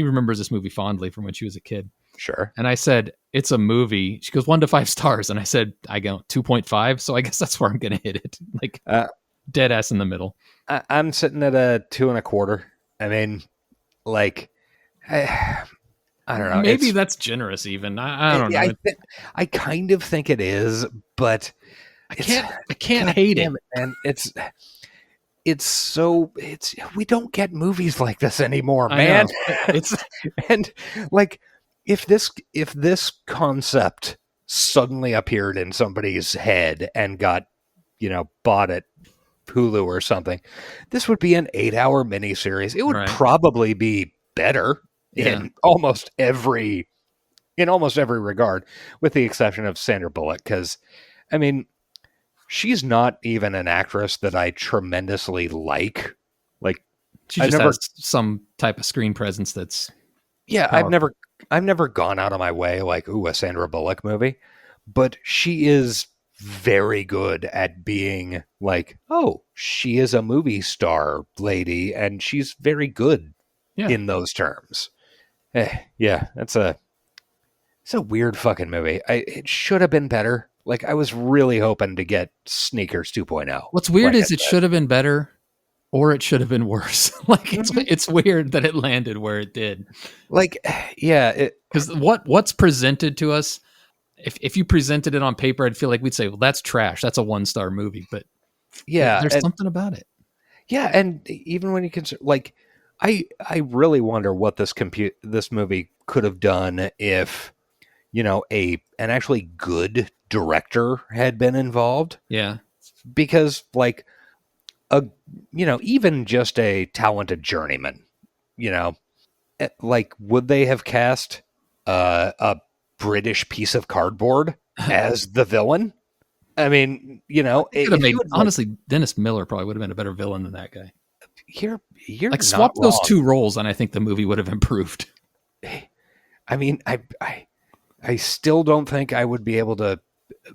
remembers this movie fondly from when she was a kid. Sure. And I said, it's a movie. She goes, 1 to 5 stars. And I go 2.5. So I guess that's where I'm going to hit it. Like dead ass in the middle. I'm sitting at a 2.25. I mean, like, I don't know. Maybe that's generous even. I don't know. I kind of think it is, but I can't hate it. And we don't get movies like this anymore, man. And like, if this concept suddenly appeared in somebody's head and got, bought at Hulu or something, this would be an 8-hour miniseries. It would probably be better in almost every regard, with the exception of Sandra Bullock, because, I mean, she's not even an actress that I tremendously like. Like, she just has some type of screen presence that's powerful. I've never gone out of my way like, ooh, a Sandra Bullock movie, but she is very good at being like, oh, she is a movie star lady, and she's very good in those terms. It's a weird fucking movie. It should have been better. Like, I was really hoping to get Sneakers 2.0. What's weird is it should have been better, or it should have been worse. Like, it's weird that it landed where it did. Like, because what's presented to us, if you presented it on paper, I'd feel like we'd say, well, that's trash. That's a 1-star movie. But there's something about it. Yeah, and even when you consider, like, I really wonder what this movie could have done if, an actually good director had been involved. Yeah. Because, like, even just a talented journeyman, like, would they have cast a British piece of cardboard as the villain? I mean, honestly, Dennis Miller probably would have been a better villain than that guy. You're like, swap those two roles, and I think the movie would have improved. I mean, I still don't think I would be able to.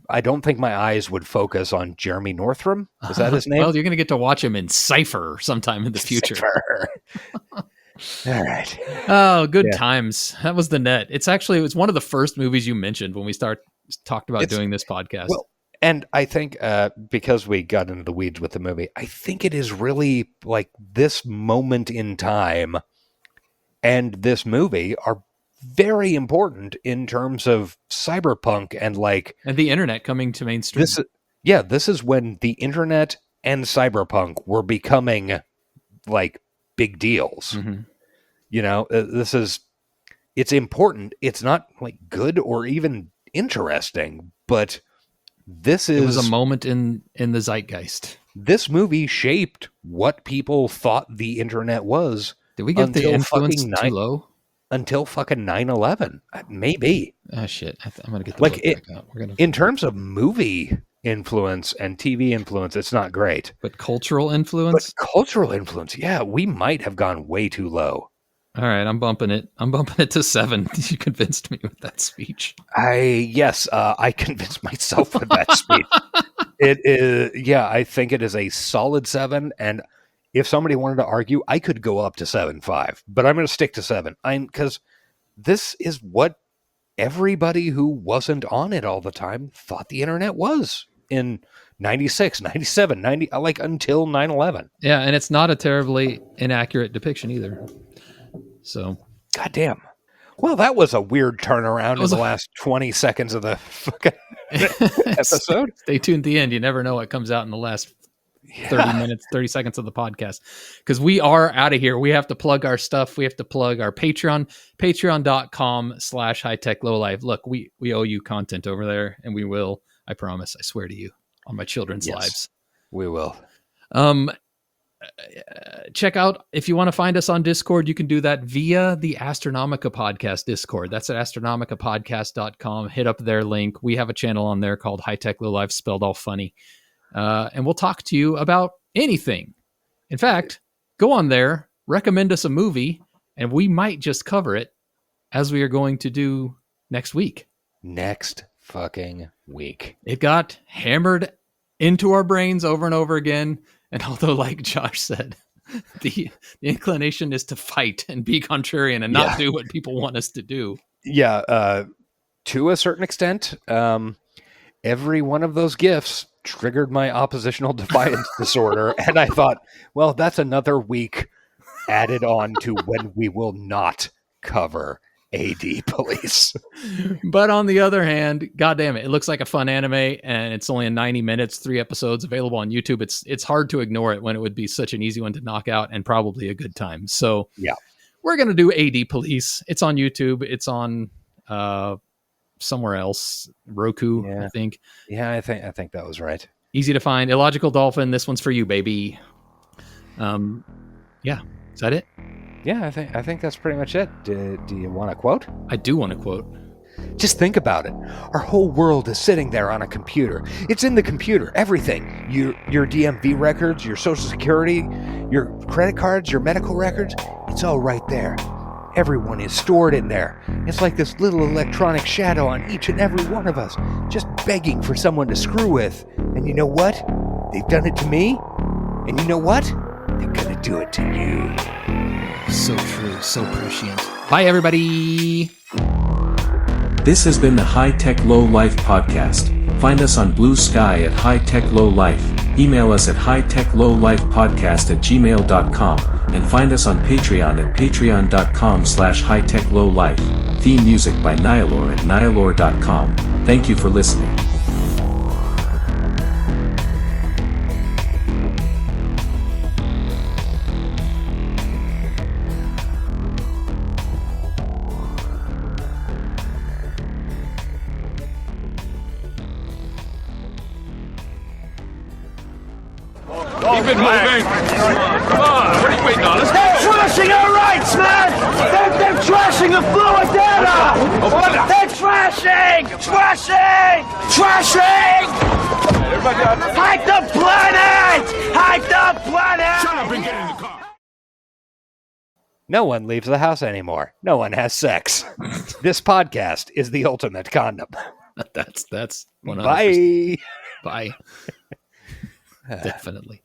I don't think my eyes would focus on Jeremy Northam. Is that his name? Well, you're going to get to watch him in Cypher sometime in the future. All right. Oh, good times. That was The Net. It was one of the first movies you mentioned when we talked about doing this podcast. Well, and I think because we got into the weeds with the movie, I think it is really like this moment in time and this movie are very important in terms of cyberpunk and the internet coming to mainstream. This is when the internet and cyberpunk were becoming like big deals. Mm-hmm. It's important. It's not like good or even interesting, but it was a moment in the zeitgeist. This movie shaped what people thought the internet was. Did we get the influence too low? Until fucking 9/11, maybe. Oh shit! I'm gonna get the book back out. In terms of movie influence and TV influence, it's not great. But cultural influence, yeah, we might have gone way too low. All right, I'm bumping it. I'm bumping it to 7. You convinced me with that speech. I convinced myself with that speech. It is, I think it is a solid 7, and if somebody wanted to argue, I could go up to 7.5, but I'm going to stick to 7. Because this is what everybody who wasn't on it all the time thought the internet was in 96, 97, 90, like until 9/11. Yeah, and it's not a terribly inaccurate depiction either. So, goddamn. Well, that was a weird turnaround in the last 20 seconds of the fucking episode. Stay tuned at the end. You never know what comes out in the last 30 minutes, 30 seconds of the podcast, because we are out of here. We have to plug our stuff. We have to plug our Patreon, patreon.com/hightechlowlife. Look, we owe you content over there, and we will. I promise. I swear to you on my children's lives. We will. Check out, if you want to find us on Discord, you can do that via the Astronomica Podcast Discord. That's at astronomicapodcast.com. Hit up their link. We have a channel on there called High Tech Low Life, spelled all funny. And we'll talk to you about anything. In fact, go on there, recommend us a movie, and we might just cover it, as we are going to do next week. Next fucking week. It got hammered into our brains over and over again. And although, like Josh said, the inclination is to fight and be contrarian and not do what people want us to do. Yeah, to a certain extent, every one of those gifts triggered my oppositional defiance disorder, and I thought, well, that's another week added on to when we will not cover AD Police. But on the other hand, goddamn it looks like a fun anime, and it's only in 90 minutes, 3 episodes available on YouTube. It's hard to ignore it when it would be such an easy one to knock out and probably a good time. So yeah, we're gonna do AD Police. It's on YouTube. It's on somewhere else, Roku, I think. Yeah, I think that was right. Easy to find. Illogical Dolphin. This one's for you, baby. Yeah, is that it? Yeah, I think that's pretty much it. Do you want a quote? I do want a quote. Just think about it. Our whole world is sitting there on a computer. It's in the computer. Everything. Your DMV records, your social security, your credit cards, your medical records. It's all right there. Everyone is stored in there. It's like this little electronic shadow on each and every one of us, just begging for someone to screw with. And you know what? They've done it to me. And you know what? They're gonna do it to you. So true, so prescient. Bye, everybody. This has been the High Tech Low Life podcast. Find us on Bluesky at High Tech Low Life. Email us at hightechlowlifepodcast@gmail.com and find us on Patreon at patreon.com/hightechlowlife. Theme music by Nihilor at nihilor.com. Thank you for listening. Keep it moving. Come on, what are you waiting on? Let's go. They're trashing our rights, man! They're trashing the fluid data! They're trashing! Hide the planet! Hide the planet! Shut up and get in the car. No one leaves the house anymore. No one has sex. This podcast is the ultimate condom. That's 100%. Bye. Bye. Definitely.